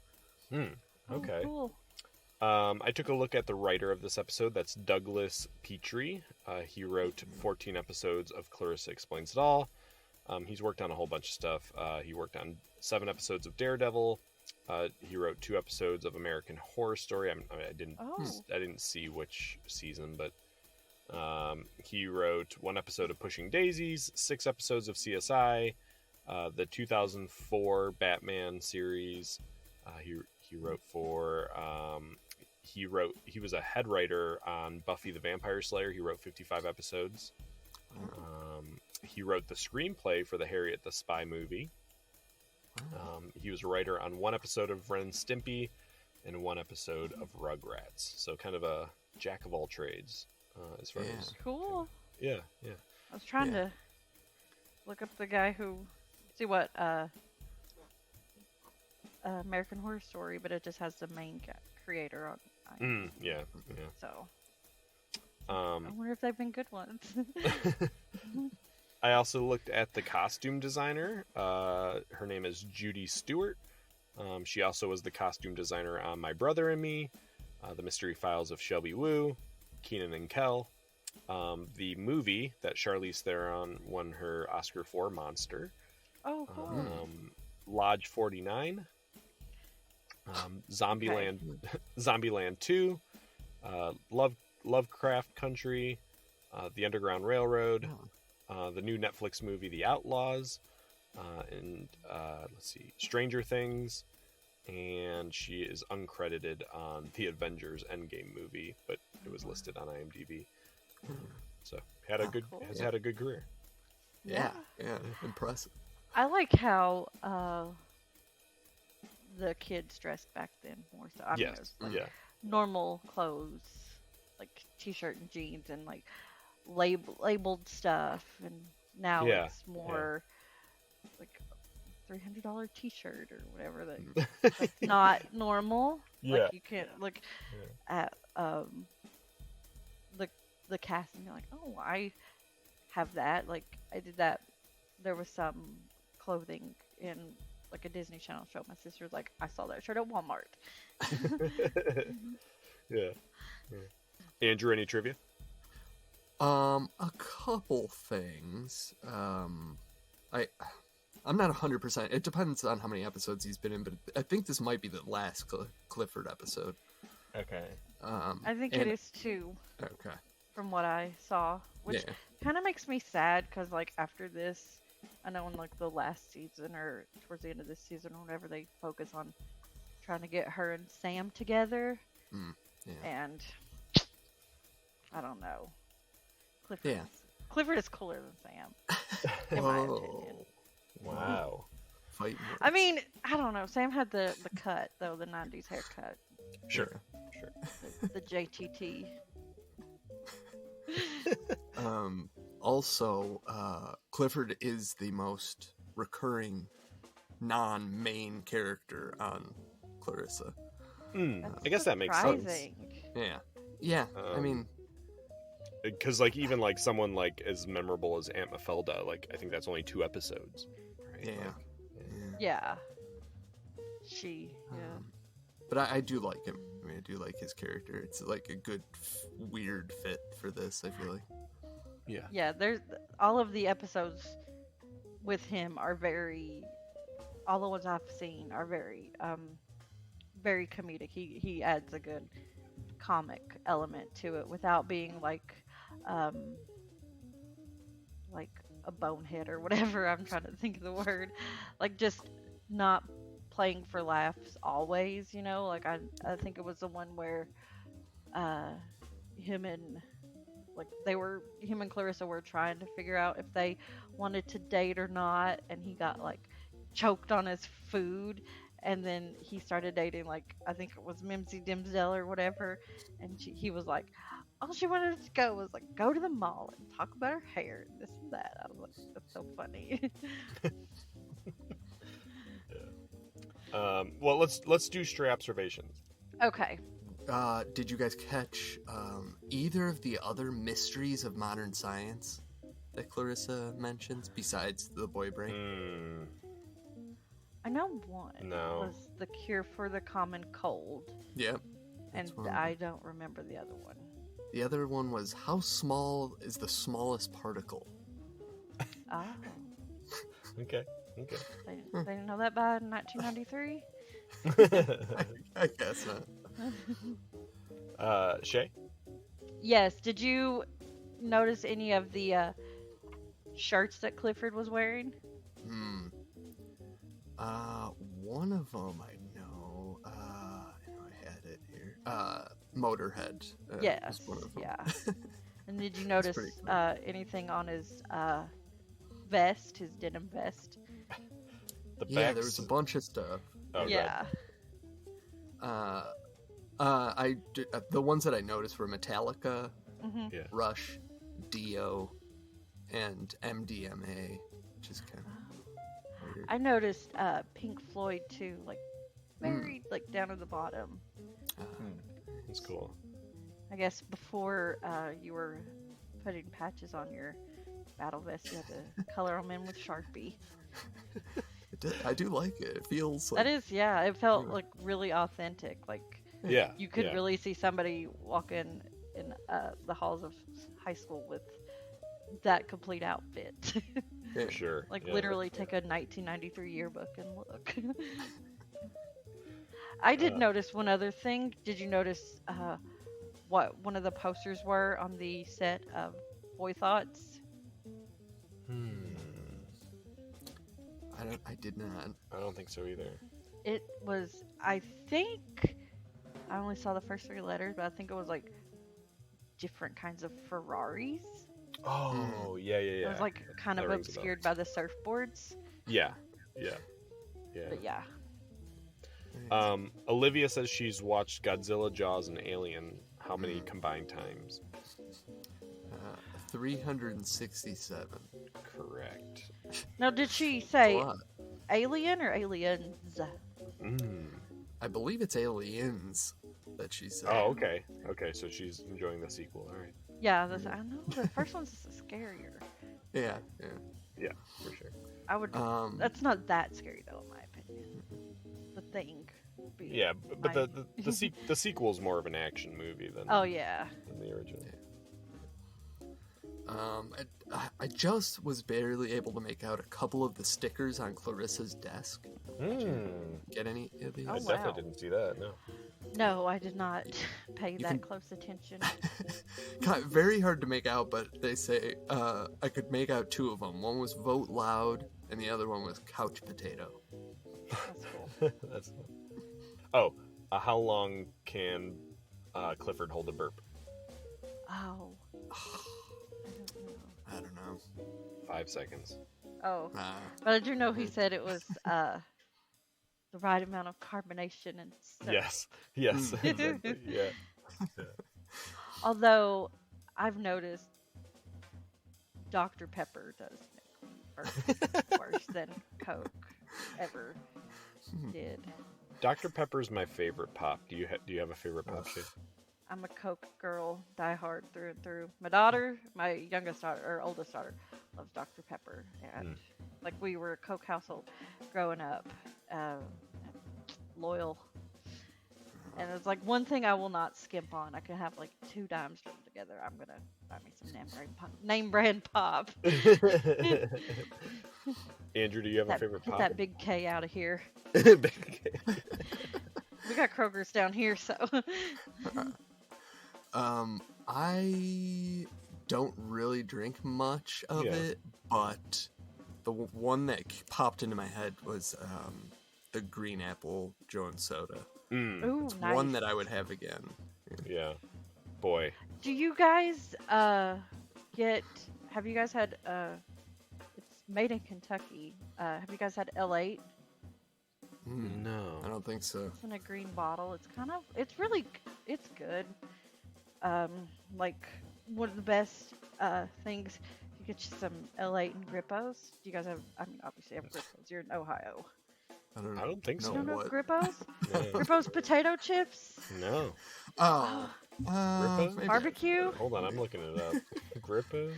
Okay. Cool. I took a look at the writer of this episode. That's Douglas Petrie. He wrote 14 episodes of Clarissa Explains It All. He's worked on a whole bunch of stuff. He worked on 7 episodes of Daredevil. He wrote 2 episodes of American Horror Story. I didn't see which season, but he wrote 1 episode of Pushing Daisies, 6 episodes of CSI, the 2004 Batman series. He wrote for he was a head writer on Buffy the Vampire Slayer. He wrote 55 episodes. He wrote the screenplay for the Harriet the Spy movie. He was a writer on 1 episode of Ren and Stimpy and 1 episode of Rugrats. So kind of a jack of all trades as far as cool. Yeah. I was trying to look up the guy who see what American Horror Story, but it just has the main creator on IMDb. Yeah. So I wonder if they've been good ones. I also looked at the costume designer. Her name is Judy Stewart. She also was the costume designer on My Brother and Me, The Mystery Files of Shelby Woo, Kenan and Kel, the movie that Charlize Theron won her Oscar for, Monster. Oh, cool. Lodge 49, Zombieland 2, Lovecraft Country, The Underground Railroad, the new Netflix movie The Outlaws, and let's see, Stranger Things, and she is uncredited on the Avengers Endgame movie, but it was listed on IMDb. So had a good career. Yeah, impressive. I like how the kids dressed back then more so. I mean, it was like normal clothes, like t-shirt and jeans, and like labeled stuff. And now it's more like $300 t-shirt or whatever that's not normal. Like you can't look at the cast and be like, oh, I have that. Like I did that. There was some clothing in like a Disney Channel show. My sister was like, I saw that shirt at Walmart. Yeah. Andrew, any trivia? A couple things. I'm not 100%. It depends on how many episodes he's been in, but I think this might be the last Clifford episode. Okay. I think it is too, Okay. from what I saw, which Yeah. kind of makes me sad because like after this, I know in like the last season or towards the end of this season or whatever, they focus on trying to get her and Sam together, Yeah. and I don't know. Yeah. Clifford is cooler than Sam, in my opinion. Wow. Fighting words. I mean, I don't know. Sam had the cut though, the '90s haircut, Sure. the JTT. Also, Clifford is the most recurring non-main character on Clarissa. I guess that makes sense. Surprising. Yeah. I mean, Because like even like someone like as memorable as Aunt Mafalda, like I think that's only 2 episodes. Right? yeah. Like, Yeah. Yeah. But I do like him. I mean, I do like his character. It's like a good, weird fit for this, I feel like. yeah. Yeah, there's all of the episodes with him are very, all the ones I've seen are very, very comedic. He adds a good comic element to it without being like a bonehead or whatever. I'm trying to think of the word. Like just not playing for laughs always, you know? Like I think it was the one where him and Clarissa were trying to figure out if they wanted to date or not, and he got like choked on his food, and then he started dating like I think it was Mimsy Dimsdale or whatever, and he was like, all she wanted to go was like go to the mall and talk about her hair and this and that. I was like, that's so funny. Well, let's do stray observations. Okay. Did you guys catch either of the other mysteries of modern science that Clarissa mentions besides the boy brain? I know one. No. Was the cure for the common cold. Yep. And one. I don't remember the other one. The other one was how small is the smallest particle? Oh. Okay. They didn't know that by 1993? I guess not. Shea? Yes. Did you notice any of the shirts that Clifford was wearing? One of them I know. I had it here. Motorhead. Yes. was one of them. Yeah. And did you notice pretty cool. anything on his vest, his denim vest? Yeah, there was a bunch of stuff. Oh, yeah. The ones that I noticed were Metallica, Yeah. Rush, Dio, and MDMA, which is kind of weird. I noticed Pink Floyd too, like very like down at the bottom. That's cool. I guess before you were putting patches on your battle vest, you had to color them in with Sharpie. I do like it. It feels like That is, yeah. It felt like really authentic. Like Yeah. you could yeah. really see somebody walking in the halls of high school with that complete outfit. Sure. Like yeah. literally take a 1993 yearbook and look. I did notice one other thing. Did you notice what one of the posters were on the set of Boy Thoughts? I did not. I don't think so either. It was, I think, I only saw the first 3 letters, but I think it was like different kinds of Ferraris. Oh, yeah. It was like kind That of rings a bell. obscured by the surfboards. Yeah. But yeah. Olivia says she's watched Godzilla, Jaws, and Alien. How many combined times? 367. Correct. Now, did she A say lot. alien or aliens? I believe it's Aliens that she said. Oh, okay. Okay, so she's enjoying the sequel. All right. Yeah, I know the first one's scarier. Yeah. Yeah, for sure. I would. That's not that scary though, in my opinion. The Thing. Would be Yeah, but my- the sequel's more of an action movie than Oh yeah. than the original. I just was barely able to make out a couple of the stickers on Clarissa's desk. Get any of these? Oh, I wow. definitely didn't see that. No. No, I did not pay that can- close attention. Very hard to make out, but they say I could make out two of them. One was Vote Loud, and the other one was Couch Potato. That's cool. That's fun. Oh, how long can Clifford hold a burp? Oh. I don't know. 5 seconds. Oh. But I do know he said it was the right amount of carbonation and soap. Yes. Exactly. Yeah. Although I've noticed Dr. Pepper does make burp worse than Coke ever did. Dr. Pepper's my favorite pop. Do you have a favorite pop, Shea? I'm a Coke girl, die hard through and through. My daughter, my youngest daughter, or oldest daughter, loves Dr. Pepper. And like we were a Coke household growing up, loyal. And it's like one thing I will not skimp on. I can have like 2 dimes thrown together. I'm going to buy me some name brand pop. Andrew, do you have a favorite Get pop? that big K out of here. Big K. We got Kroger's down here, so. I don't really drink much of it, but the one that popped into my head was the green apple Jones soda. Ooh, It's nice. one that I would have again. Yeah. Boy. Do you guys have you guys had it's made in Kentucky. Have you guys had L8? No. I don't think so. It's in a green bottle. It's it's good. Like one of the best things, you get you some L8 and Grippos. Do you guys have, I mean, obviously you have Grippos. You're in Ohio. I don't think so. You don't know what. Grippos? No. Grippos potato chips? No. Oh. Grippos? Maybe. Barbecue? Hold on, I'm looking it up. Grippos?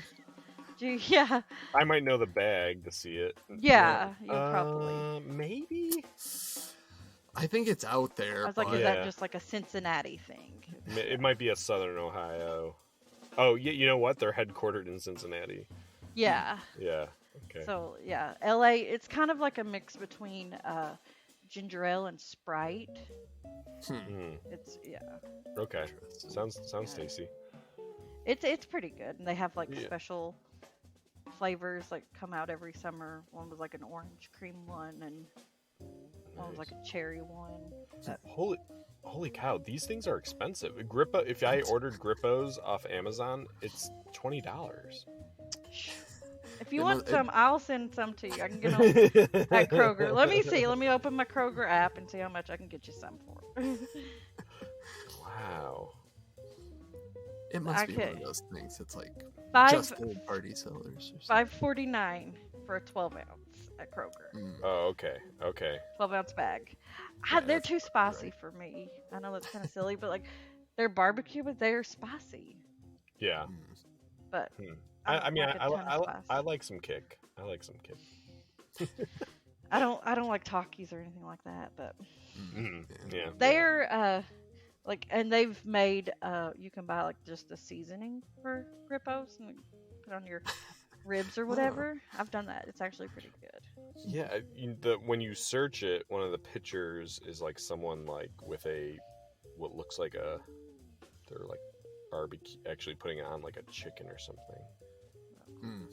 Yeah. I might know the bag to see it. Yeah, you'll probably. Maybe? I think it's out there. I was like, but is Yeah. that just like a Cincinnati thing? It might be a Southern Ohio. Oh, yeah, you know what? They're headquartered in Cincinnati. Yeah. Yeah. Okay. So yeah, LA. It's kind of like a mix between ginger ale and Sprite. Mhm. It's Okay. Sounds tasty. It's pretty good, and they have like Yeah. special flavors like come out every summer. One was like an orange cream one, and one was like a cherry one. Holy cow! These things are expensive. Grippo. If I ordered Grippos off Amazon, it's $20. If you It want must- some, I'll send some to you. I can get them at Kroger. Let me see. Let me open my Kroger app and see how much I can get you some for. Wow. It must be one Okay. of those things. It's like Five just old party sellers. Or something. $5.49 for a 12 ounce at Kroger. Oh, okay. Okay. 12 ounce bag. Yeah, They're that's too about spicy right. for me. I know that's kind of silly, but like they're barbecue, but they're spicy. Yeah. But I mean, like a ton of spice. I like some kick. I like some kick. I don't like Takis or anything like that. But Mhm. Yeah. they're like, and they've made you can buy like just a seasoning for Grippos and put on your ribs or whatever. I've done that. It's actually pretty good. Yeah, when you search it, one of the pictures is like someone like with what looks like they're like barbecue, actually putting it on like a chicken or something. Mm.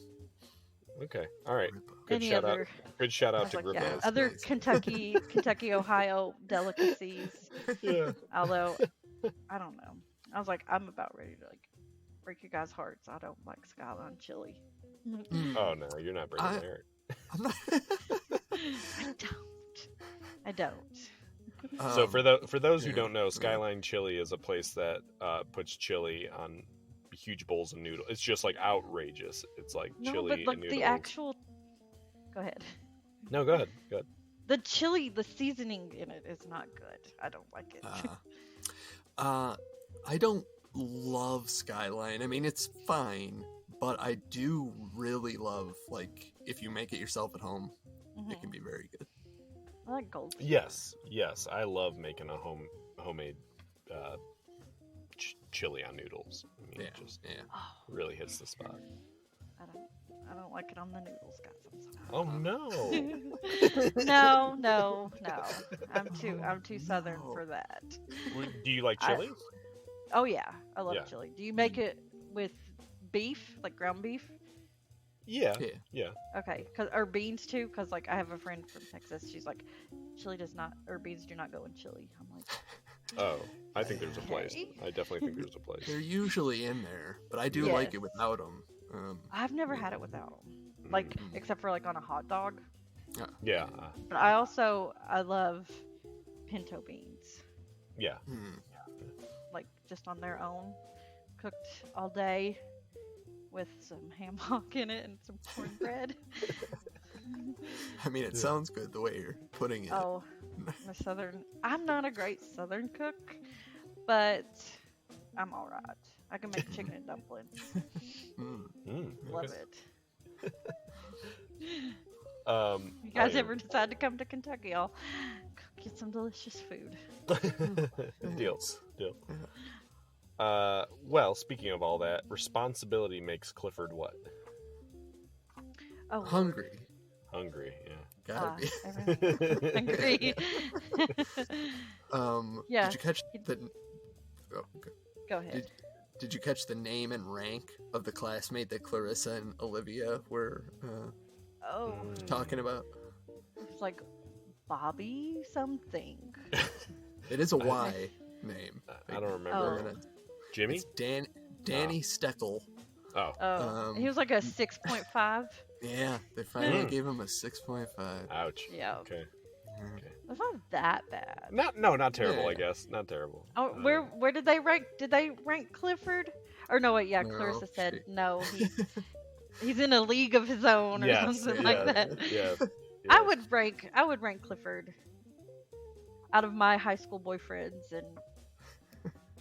Okay, all right. Good Any shout other? out. Good shout I out was to like, Grippos. yeah, other nice. Kentucky, Ohio delicacies. Yeah. Although, I don't know. I was like, I'm about ready to like break you guys' hearts. I don't like Skyline chili. Oh no, you're not breaking my heart. I'm not. I don't. So for those who yeah, don't know, yeah. Skyline Chili is a place that puts chili on huge bowls of noodles. It's just like outrageous. It's like No, chili but like and noodles. the actual. Go ahead. No, go ahead. Go ahead. The chili, the seasoning in it is not good. I don't like it. I don't love Skyline. I mean, it's fine, but I do really love, like, if you make it yourself at home, it can be very good. I like gold. Yes, I love making a homemade chili on noodles. I mean, it just really hits the spot. I don't like it on the noodles, guys. I'm sorry. Oh no. No. I'm too southern for that. Do you like chili? Oh yeah, I love Yeah. chili. Do you make it with beef, like ground beef? Yeah. Yeah. Yeah. Okay, or beans too, because like I have a friend from Texas. She's like, beans do not go in chili. I'm like, Oh, I think there's a place. Okay. I definitely think there's a place. They're usually in there, but I do Yes. like it without them. I've never had it without them, like except for like on a hot dog. Yeah. But I love pinto beans, Yeah. like just on their own, cooked all day, with some ham hock in it and some cornbread. I mean, it sounds good the way you're putting it. Oh, I'm not a great southern cook, but I'm all right. I can make chicken and dumplings. Love it. You guys ever decide to come to Kentucky, I'll get some delicious food. Deal. Well, speaking of all that, responsibility makes Clifford what? Oh, Hungry. Hungry, yeah. Gotta be. everyone's hungry. Yeah. Did you catch the? Oh, Go ahead. Did you catch the name and rank of the classmate that Clarissa and Olivia were talking about? It's like Bobby something. It is a Y name. I don't remember. Oh. Jimmy? It's Danny Steckel. Oh. Oh, he was like a 6.5. Yeah, they finally gave him a 6.5. Ouch. Yeah. Okay. That's not that bad. Not terrible, Yeah. I guess. Not terrible. Oh, where did they rank? Did they rank Clifford? Or no, wait, yeah, No, Clarissa said she- no. He's in a league of his own or something like that. Yeah. I would rank Clifford out of my high school boyfriends, and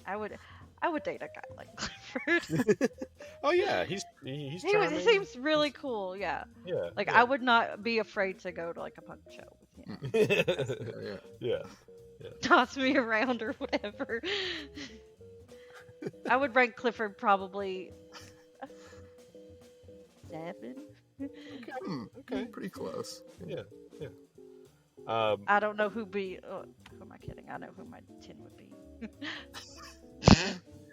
I would date a guy like Clifford. Oh yeah, he's he charming. seems really cool. Yeah, Yeah. like yeah. I would not be afraid to go to like a punk show with him. Yeah. Toss me around or whatever. I would rank Clifford probably a 7. Okay. Pretty close. Yeah. I don't know who am I kidding? I know who my 10 would be.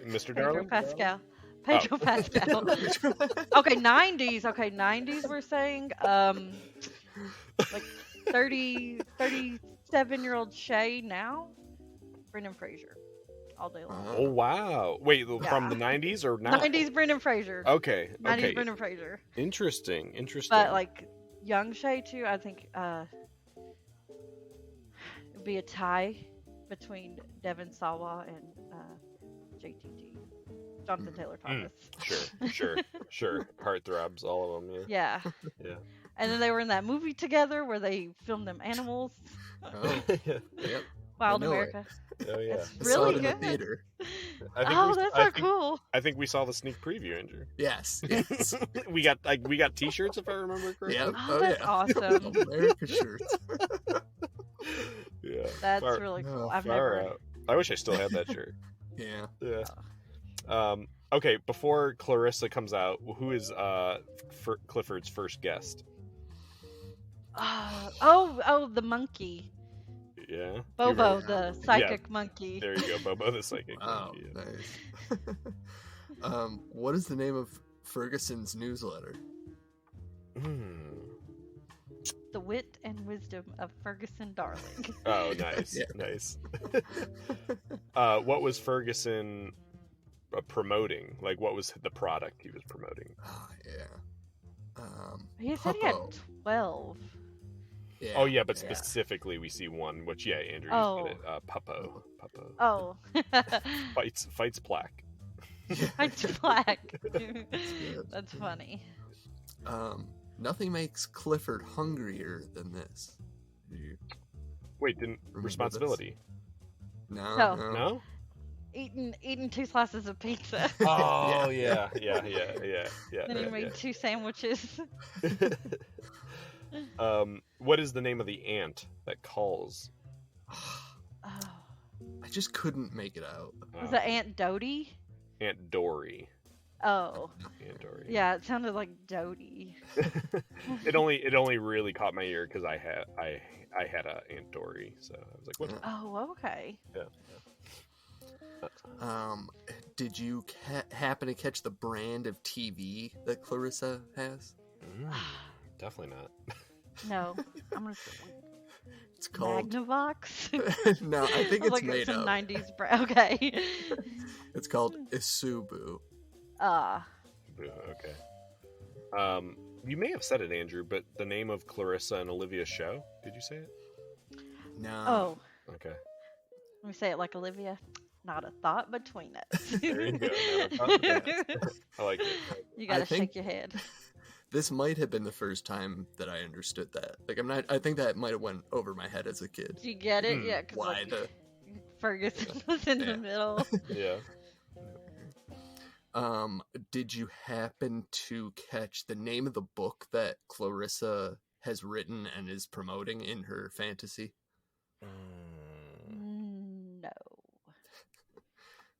Mr. Pedro Darling? Pascal. Pedro Pascal. Okay, 90s. Okay, 90s we're saying. Like 37-year-old Shea now. Brendan Fraser. All day long. Oh wow! Wait, from the 90s or now? 90s Brendan Fraser. Okay. 90s Brendan Fraser. Interesting. But like young Shea too, I think it'd be a tie between Devin Sawa and JTT, Jonathan Taylor Thomas. Sure. Heartthrobs, all of them. Yeah. Yeah. And then they were in that movie together where they filmed them animals. Oh, Yep. Wild I know America. Oh yeah. It's I saw really it in the good. theater. That's so cool. I think we saw the sneak preview, Andrew. Yes. we got T-shirts if I remember correctly. Yeah. Oh, that's awesome. America shirts. Yeah. That's really cool. I've Far never. out. I wish I still had that shirt. Yeah. Yeah. Okay. Before Clarissa comes out, who is Clifford's first guest? The monkey. Yeah. Bobo, the psychic monkey. There you go, Bobo the psychic. Oh, monkey, nice. What is the name of Ferguson's newsletter? The wit and wisdom of Ferguson Darling. Oh, nice, nice. What was Ferguson promoting? Like, what was the product he was promoting? Oh, yeah. He said he had 12. Yeah, Oh, yeah, but specifically we see one, which, yeah, Andrew, you said it. Puppo. Oh. Fights plaque. It's black. good. That's funny. Nothing makes Clifford hungrier than this. Wait, didn't responsibility? No. No? Eating 2 slices of pizza. Oh, yeah. Then he made 2 sandwiches. What is the name of the ant that calls? I just couldn't make it out. Was it Aunt Dodie? Aunt Dory. Oh, Aunt Dory. yeah, it sounded like Dodie. It only really caught my ear because I had a Aunt Dory, so I was like, what? Oh, okay. Yeah. Did you happen to catch the brand of TV that Clarissa has? Definitely not. No, I'm gonna say It's called Magnavox. No, I think it's like made some up. 90s brand. Okay. It's called Isubu. Boo, okay. You may have said it, Andrew, but the name of Clarissa and Olivia's show, did you say it? No. Oh, Okay. let me say it like Olivia. Not a thought between us. There you go. Never thought of that. I like it. You gotta I think- shake your head. This might have been the first time that I understood that. Like, I think that might have went over my head as a kid. Do you get it? Yeah, because Why like, the? Ferguson was in the middle. Yeah. Did you happen to catch the name of the book that Clarissa has written and is promoting in her fantasy? No.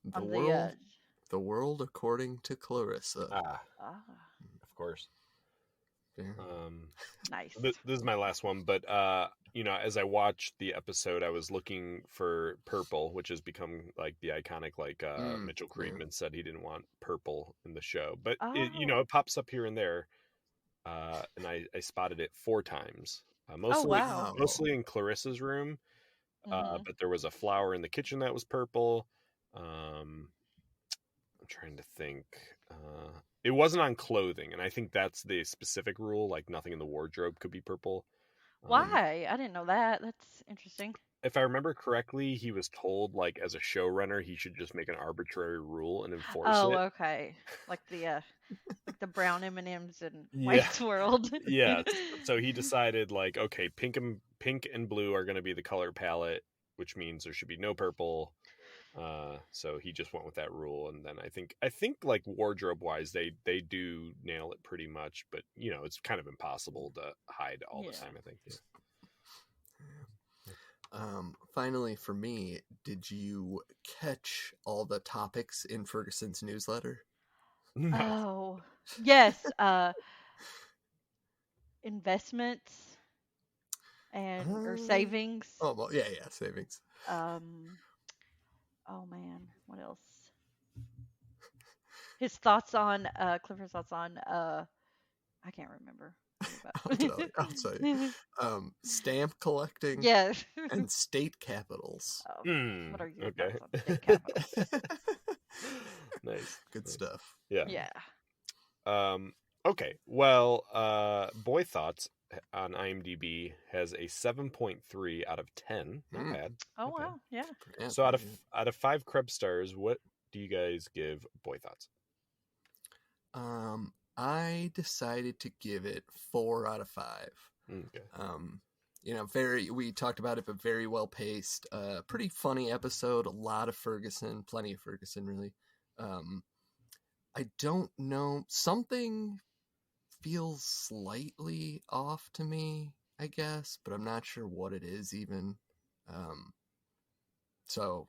The On world, the world according to Clarissa. Of course. Yeah. Nice. This is my last one, but as I watched the episode, I was looking for purple, which has become like the iconic, Mitchell Friedman said he didn't want purple in the show, but it pops up here and there, and I spotted it 4 times, mostly in Clarissa's room, but there was a flower in the kitchen that was purple. I'm trying to think. It wasn't on clothing, and I think that's the specific rule. Like, nothing in the wardrobe could be purple. Why? I didn't know that. That's interesting. If I remember correctly, he was told, like, as a showrunner, he should just make an arbitrary rule and enforce it. Oh, okay. Like the brown M&Ms in White's World. Yeah. So he decided, like, okay, pink and blue are going to be the color palette, which means there should be no purple. So he just went with that rule, and then I think like wardrobe wise, they do nail it pretty much, but it's kind of impossible to hide all the time, I think. Yeah. Finally, for me, did you catch all the topics in Ferguson's newsletter? No. Oh, yes. Investments or savings. Oh, well, yeah, savings. Oh man, what else? His thoughts on Clifford's thoughts on I can't remember. I'll tell you. Stamp collecting. Yes. And state capitals. What are your okay. thoughts on state capitals? Nice. Good stuff. Yeah. Yeah. Okay. Well, Boy Thoughts on IMDb has a 7.3 out of 10. Not bad. Oh Okay. wow, yeah. So out of 5 Krebs stars, what do you guys give Boy Thoughts? I decided to give it 4 out of 5. Okay. We talked about it, but very well paced. Pretty funny episode. A lot of Ferguson, plenty of Ferguson, really. I don't know. Something feels slightly off to me, I guess, but I'm not sure what it is even. So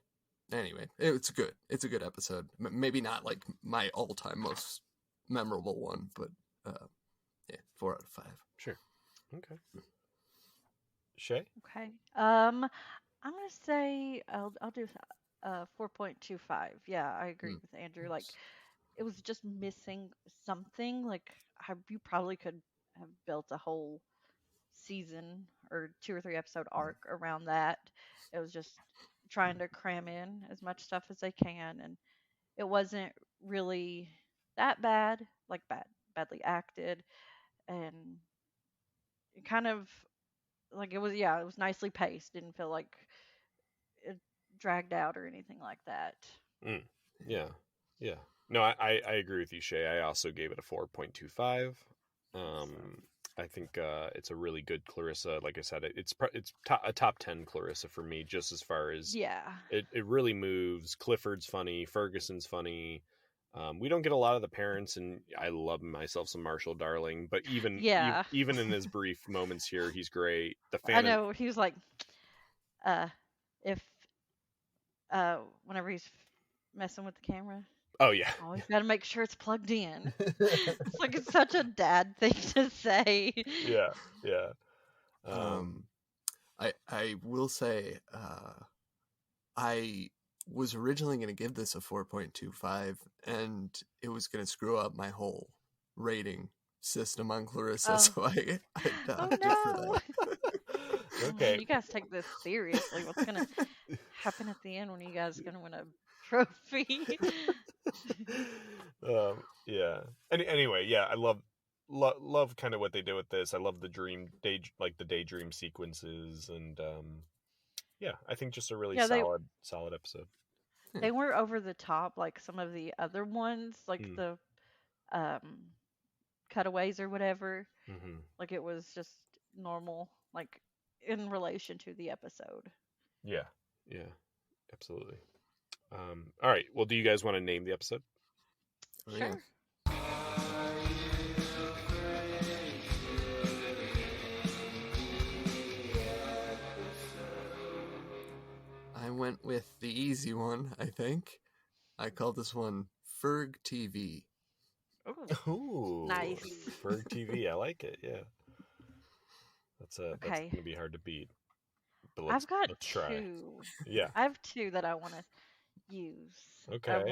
anyway, it's good. It's a good episode. Maybe not like my all-time most memorable one, but 4 out of 5. Sure. Okay. Shea? Okay. I'm gonna say I'll do 4.25. Yeah, I agree with Andrew. Like, it was just missing something. Like, you probably could have built a whole season or 2 or 3 episode arc around that. It was just trying to cram in as much stuff as they can, and it wasn't really that bad. Like, badly acted, and it kind of like it was nicely paced. Didn't feel like it dragged out or anything like that. Yeah. No, I agree with you, Shea. I also gave it a 4.25. I think it's a really good Clarissa. Like I said, it's a top 10 Clarissa for me, just as far as it really moves. Clifford's funny, Ferguson's funny. We don't get a lot of the parents, and I love myself some Marshall Darling, but even in his brief moments here, he's great. I know he was like, if whenever he's messing with the camera, Oh yeah. Always got to make sure it's plugged in. It's like it's such a dad thing to say. Yeah. Yeah. I will say, I was originally going to give this a 4.25, and it was going to screw up my whole rating system on Clarissa, Oh. so I Oh docked it for no! that. Okay. You guys take this seriously. What's gonna happen at the end when you guys gonna win a trophy? Yeah. Anyway, yeah, I love kind of what they did with this. I love the the daydream sequences, and yeah, I think just a really Yeah, solid episode. they weren't over the top like some of the other ones, like the cutaways or whatever. Mm-hmm. Like it was just normal, like in relation to the episode. Yeah, absolutely. All right. Well, do you guys want to name the episode? Oh, Sure. yeah. I went with the easy one, I think. I called this one Ferg TV. Ooh, Nice. Ferg TV. I like it. Yeah, that's Okay. gonna be hard to beat. But I've got let's try. two. Yeah. I have two that I want to use. Okay.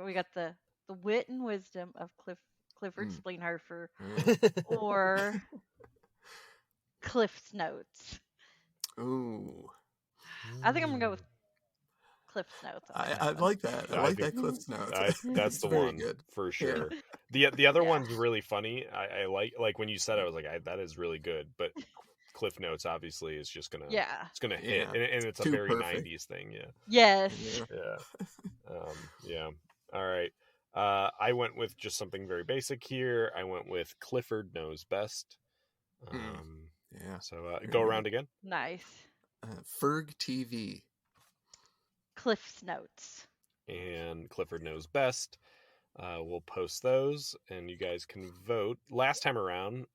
We got the wit and wisdom of Clifford Spleenhofer or Cliff's Notes. Ooh. I think I'm gonna go with Cliff's Notes. I like that. I like that Cliff's Notes. That's the very one good. for Yeah. sure. The other one's really funny. I like when you said it, I was like, that is really good. But Cliff Notes obviously is just gonna it's gonna hit, Yeah. and it's a Too very perfect. 90s thing. Yeah. Yes. Yeah. Yeah. All right. I went with just something very basic here. I went with Clifford Knows Best. Yeah. So go around again. Nice. Ferg TV. Cliff's Notes. And Clifford Knows Best. We'll post those, and you guys can vote. Last time around,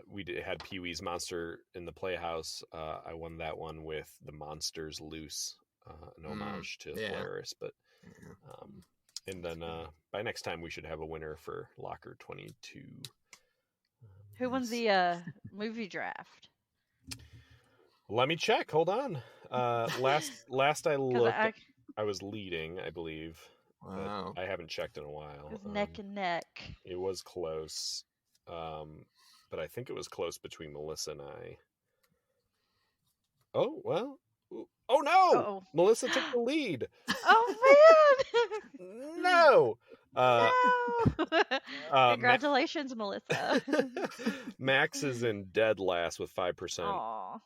we had Pee Wee's Monster in the Playhouse. I won that one with The Monsters Loose, an homage to Polaris. But and then by next time we should have a winner for Locker 22. Who won the movie draft? Let me check. Hold on. Last I looked, I was leading, I believe. Wow. I haven't checked in a while. It was neck and neck. It was close. But I think it was close between Melissa and I. Oh, well. Oh, no! Uh-oh. Melissa took the lead. Oh, man! No! No! Congratulations, Melissa. Max is in dead last with 5%. Aw.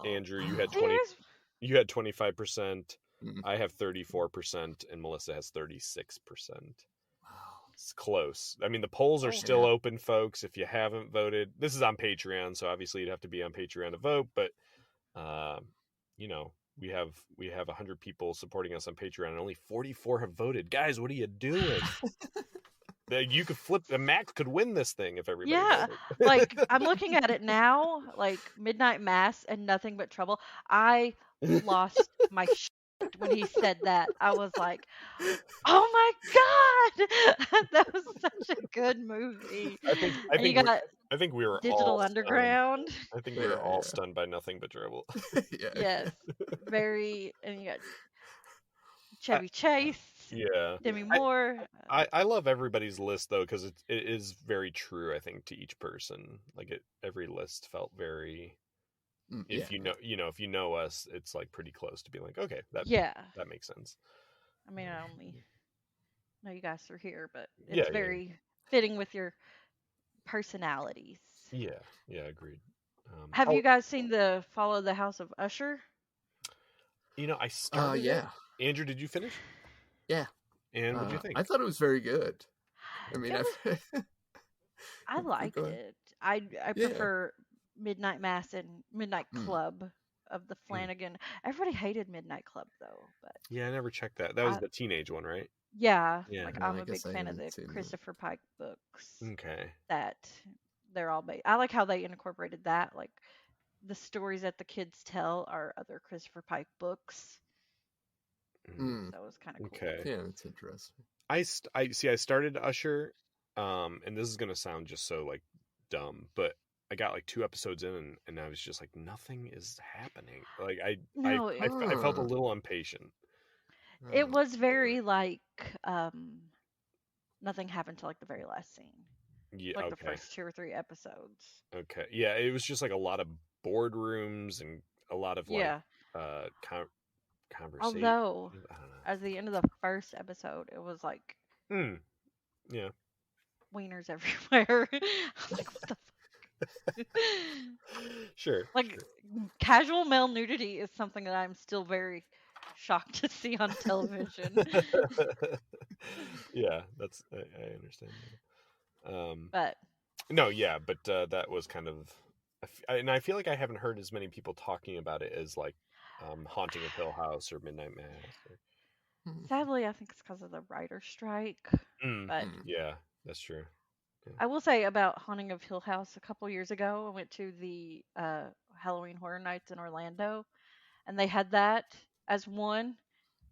Andrew, you had Here's- You had 25%. I have 34%, and Melissa has 36%. Wow. It's close. I mean, the polls are still open, folks. If you haven't voted, this is on Patreon, so obviously you'd have to be on Patreon to vote. But we have 100 people supporting us on Patreon, and only 44 have voted. Guys, what are you doing? You could flip. Max could win this thing if everybody. Yeah, voted. like I'm looking at it now, like Midnight Mass and Nothing But Trouble. I lost my shit when he said that. I was like, "Oh my god, that was such a good movie." I think we were Digital all Underground. Stunned. I think we were all stunned by Nothing But Trouble. Yes, very. And you got Chevy Chase. Yeah, Demi Moore. I love everybody's list though, because it is very true. I think to each person, like every list felt very. If you know us, it's like pretty close to being like, okay, that makes sense. I mean, I only know you guys are here, but it's very fitting with your personalities. Yeah, agreed. Have you guys seen the Follow the House of Usher? I started. Yeah. Andrew, did you finish? Yeah. And what did you think? I thought it was very good. I mean, I liked it. I prefer Midnight Mass and Midnight Club of the Flanagan. Everybody hated Midnight Club though, but I never checked that. That was the teenage one, right? Yeah. Yeah. Like No, I'm I a big guess I fan of haven't the seen that. Christopher Pike books. Okay. That they're all based. I like how they incorporated that. Like the stories that the kids tell are other Christopher Pike books. That was kind of cool. Okay. Yeah, that's interesting. I started Usher, and this is gonna sound just so like dumb, but I got like 2 episodes in, and I was just like, nothing is happening. Like I felt a little impatient. It was very like nothing happened till like the very last scene. Yeah, Like okay. the first 2 or 3 episodes. Okay, yeah, it was just like a lot of boardrooms and a lot of like conversation. Although, I don't know. at the end of the first episode, it was like Yeah. wieners everywhere. I was like, what the fuck? Sure. Like, casual male nudity is something that I'm still very shocked to see on television. Yeah, that's I understand that. But No, yeah, but that was kind of, and I feel like I haven't heard as many people talking about it as like Haunting of Hill House or Midnight Mass. sadly, I think it's because of the writer's strike. But Yeah, that's true. Yeah. I will say about Haunting of Hill House, a couple years ago, I went to the Halloween Horror Nights in Orlando, and they had that as one.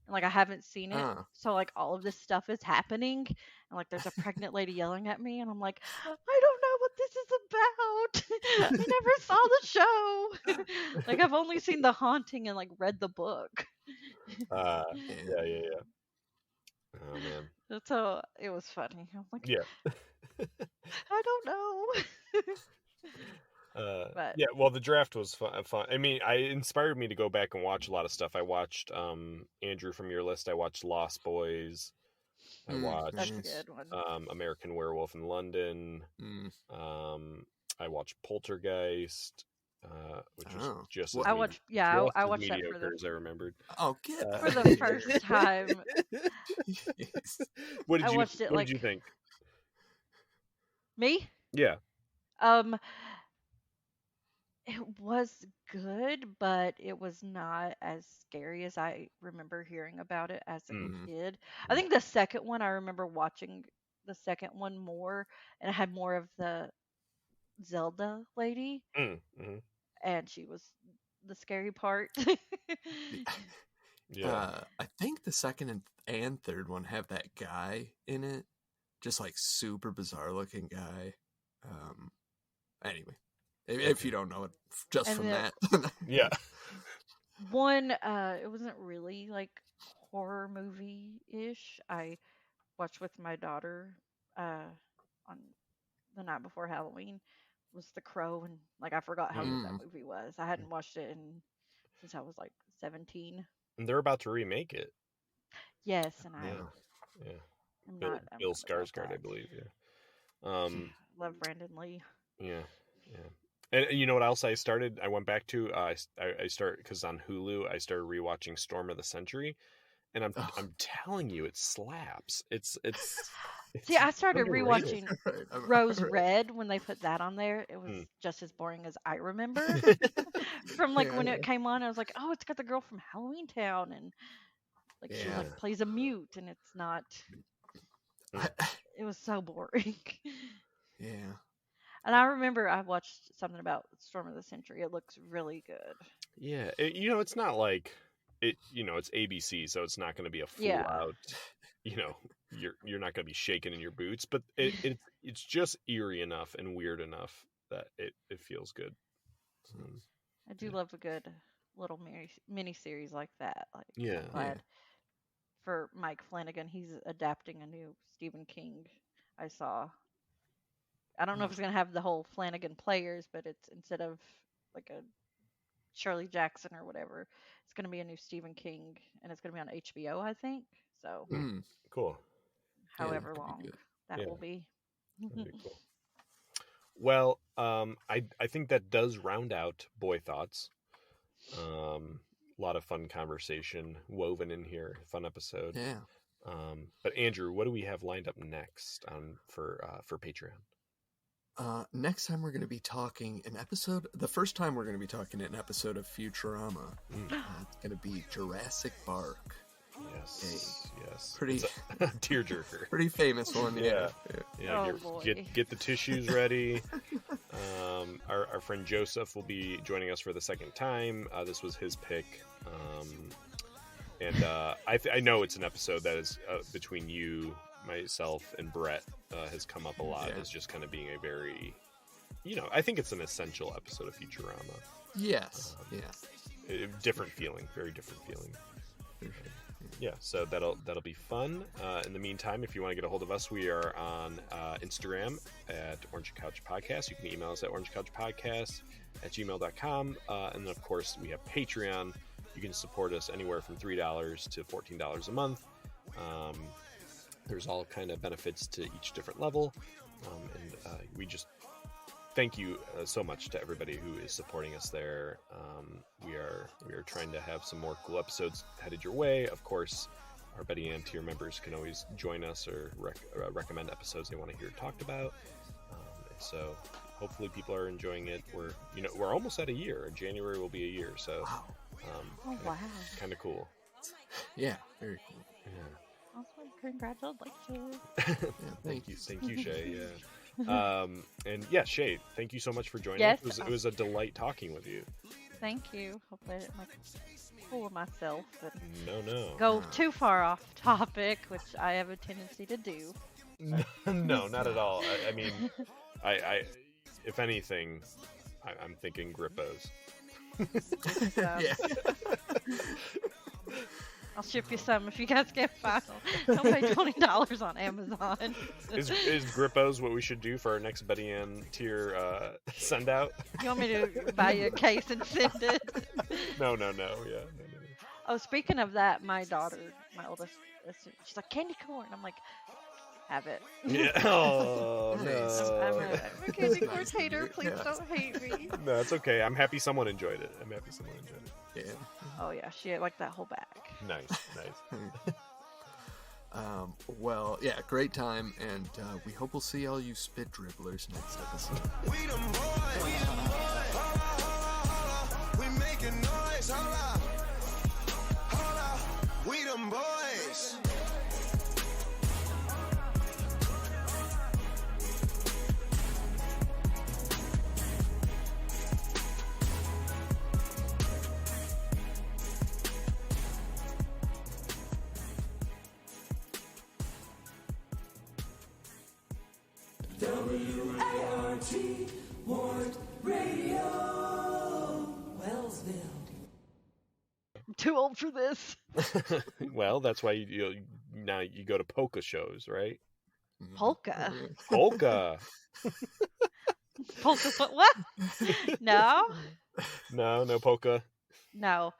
And like I haven't seen it, so like all of this stuff is happening, and like there's a pregnant lady yelling at me, and I'm like, I don't know what this is about. I never saw the show. Like I've only seen The Haunting and like read the book. Yeah. Oh man. So it was funny. I'm like, Yeah. I don't know. But yeah, well, the draft was fun. I mean, it inspired me to go back and watch a lot of stuff. I watched Andrew from your list. I watched Lost Boys. I watched that's a good one. American Werewolf in London. I watched Poltergeist, which was just as I watched. Yeah, I watched that mediocre as I remembered. Oh, good. for the first time. What did I you? watched it what like did you think? Me. Yeah. It was good, but it was not as scary as I remember hearing about it as a kid. I think the second one, I remember watching the second one more, and it had more of the Zelda lady, and she was the scary part. Yeah. I think the second and third one have that guy in it, just like super bizarre looking guy. Anyway. If you don't know it, just And from then- that. Yeah. One, it wasn't really like horror movie-ish. I watched with my daughter on the night before Halloween. Was The Crow, and like I forgot how good that movie was. I hadn't watched it since I was like 17. And they're about to remake it. Yes, and I am Bill not. I'm not about Skarsgård, I that. believe. Yeah. Love Brandon Lee. Yeah. And you know what else I started? I went back to I started because on Hulu I started rewatching Storm of the Century, and I'm telling you, it slaps. It's See, I started underrated. rewatching Rose Red when they put that on there. It was just as boring as I remember from like when it came on. I was like, oh, it's got the girl from Halloween Town, and like she like plays a mute, and it's not. It was so boring. Yeah. And I remember I watched something about Storm of the Century. It looks really good. Yeah, it's not like it. It's ABC, so it's not going to be a full out. You're not going to be shaking in your boots, but it's just eerie enough and weird enough that it feels good. I do love a good little mini series like that. Like, Yeah. I'm glad for Mike Flanagan. He's adapting a new Stephen King. I saw. I don't know if it's going to have the whole Flanagan players, but it's instead of like a Shirley Jackson or whatever, it's going to be a new Stephen King, and it's going to be on HBO, I think. So, Cool. however long that will be. That'd be cool. Well, I think that does round out Boy Thoughts. A lot of fun conversation woven in here. Fun episode. Yeah. But Andrew, what do we have lined up next for Patreon? Next time we're going to be talking the first time we're going to be talking an episode of Futurama. It's going to be Jurassic Park. Yes. Pretty tearjerker. Pretty famous one. Yeah. Get the tissues ready. Our friend Joseph will be joining us for the second time. This was his pick. And I know it's an episode that is between you, myself, and Brett has come up a lot as just kind of being a very, I think it's an essential episode of Futurama. Yes. Different feeling, very different feeling. Yeah, so that'll be fun. In the meantime, if you want to get a hold of us, we are on Instagram at Orange Couch Podcast. You can email us at orangecouchpodcast@gmail.com. And then, of course, we have Patreon. You can support us anywhere from $3 to $14 a month. There's all kind of benefits to each different level. And we just thank you so much to everybody who is supporting us there. We are trying to have some more cool episodes headed your way. Of course, our Betty Ann tier members can always join us or recommend episodes they want to hear talked about. So hopefully people are enjoying it. We're almost at a year. January will be a year. So kind of cool. Yeah, very cool. Yeah. Awesome. Congratulations. Thank you, Shea. Yeah. And yeah, Shea, thank you so much for joining us. It was a delight talking with you. Thank you. Hopefully I didn't make a fool of myself. But No. Go too far off topic, which I have a tendency to do. No, not at all. I mean, I if anything, I'm thinking Grippos. Yeah. I'll ship you some if you guys get find them. Don't pay $20 on Amazon. Is Grippos what we should do for our next Betty Ann tier send out? You want me to buy you a case and send it? No. Yeah. No. Oh, speaking of that, my daughter, my oldest, she's like, candy corn. I'm like, have it. Yeah. Oh, Nice. no. I'm a candy corn hater. Please don't hate me. No, it's okay. I'm happy someone enjoyed it. Yeah. Oh, yeah. She liked that whole bag. Nice. Well, yeah, great time, and we hope we'll see all you spit dribblers next episode. We them boys. We making noise. Hold up. We them boys. WART Ward Radio, Wellsville. I'm too old for this. Well, that's why now you go to polka shows, right? Polka. Polka. Polka. What? No. No polka. No.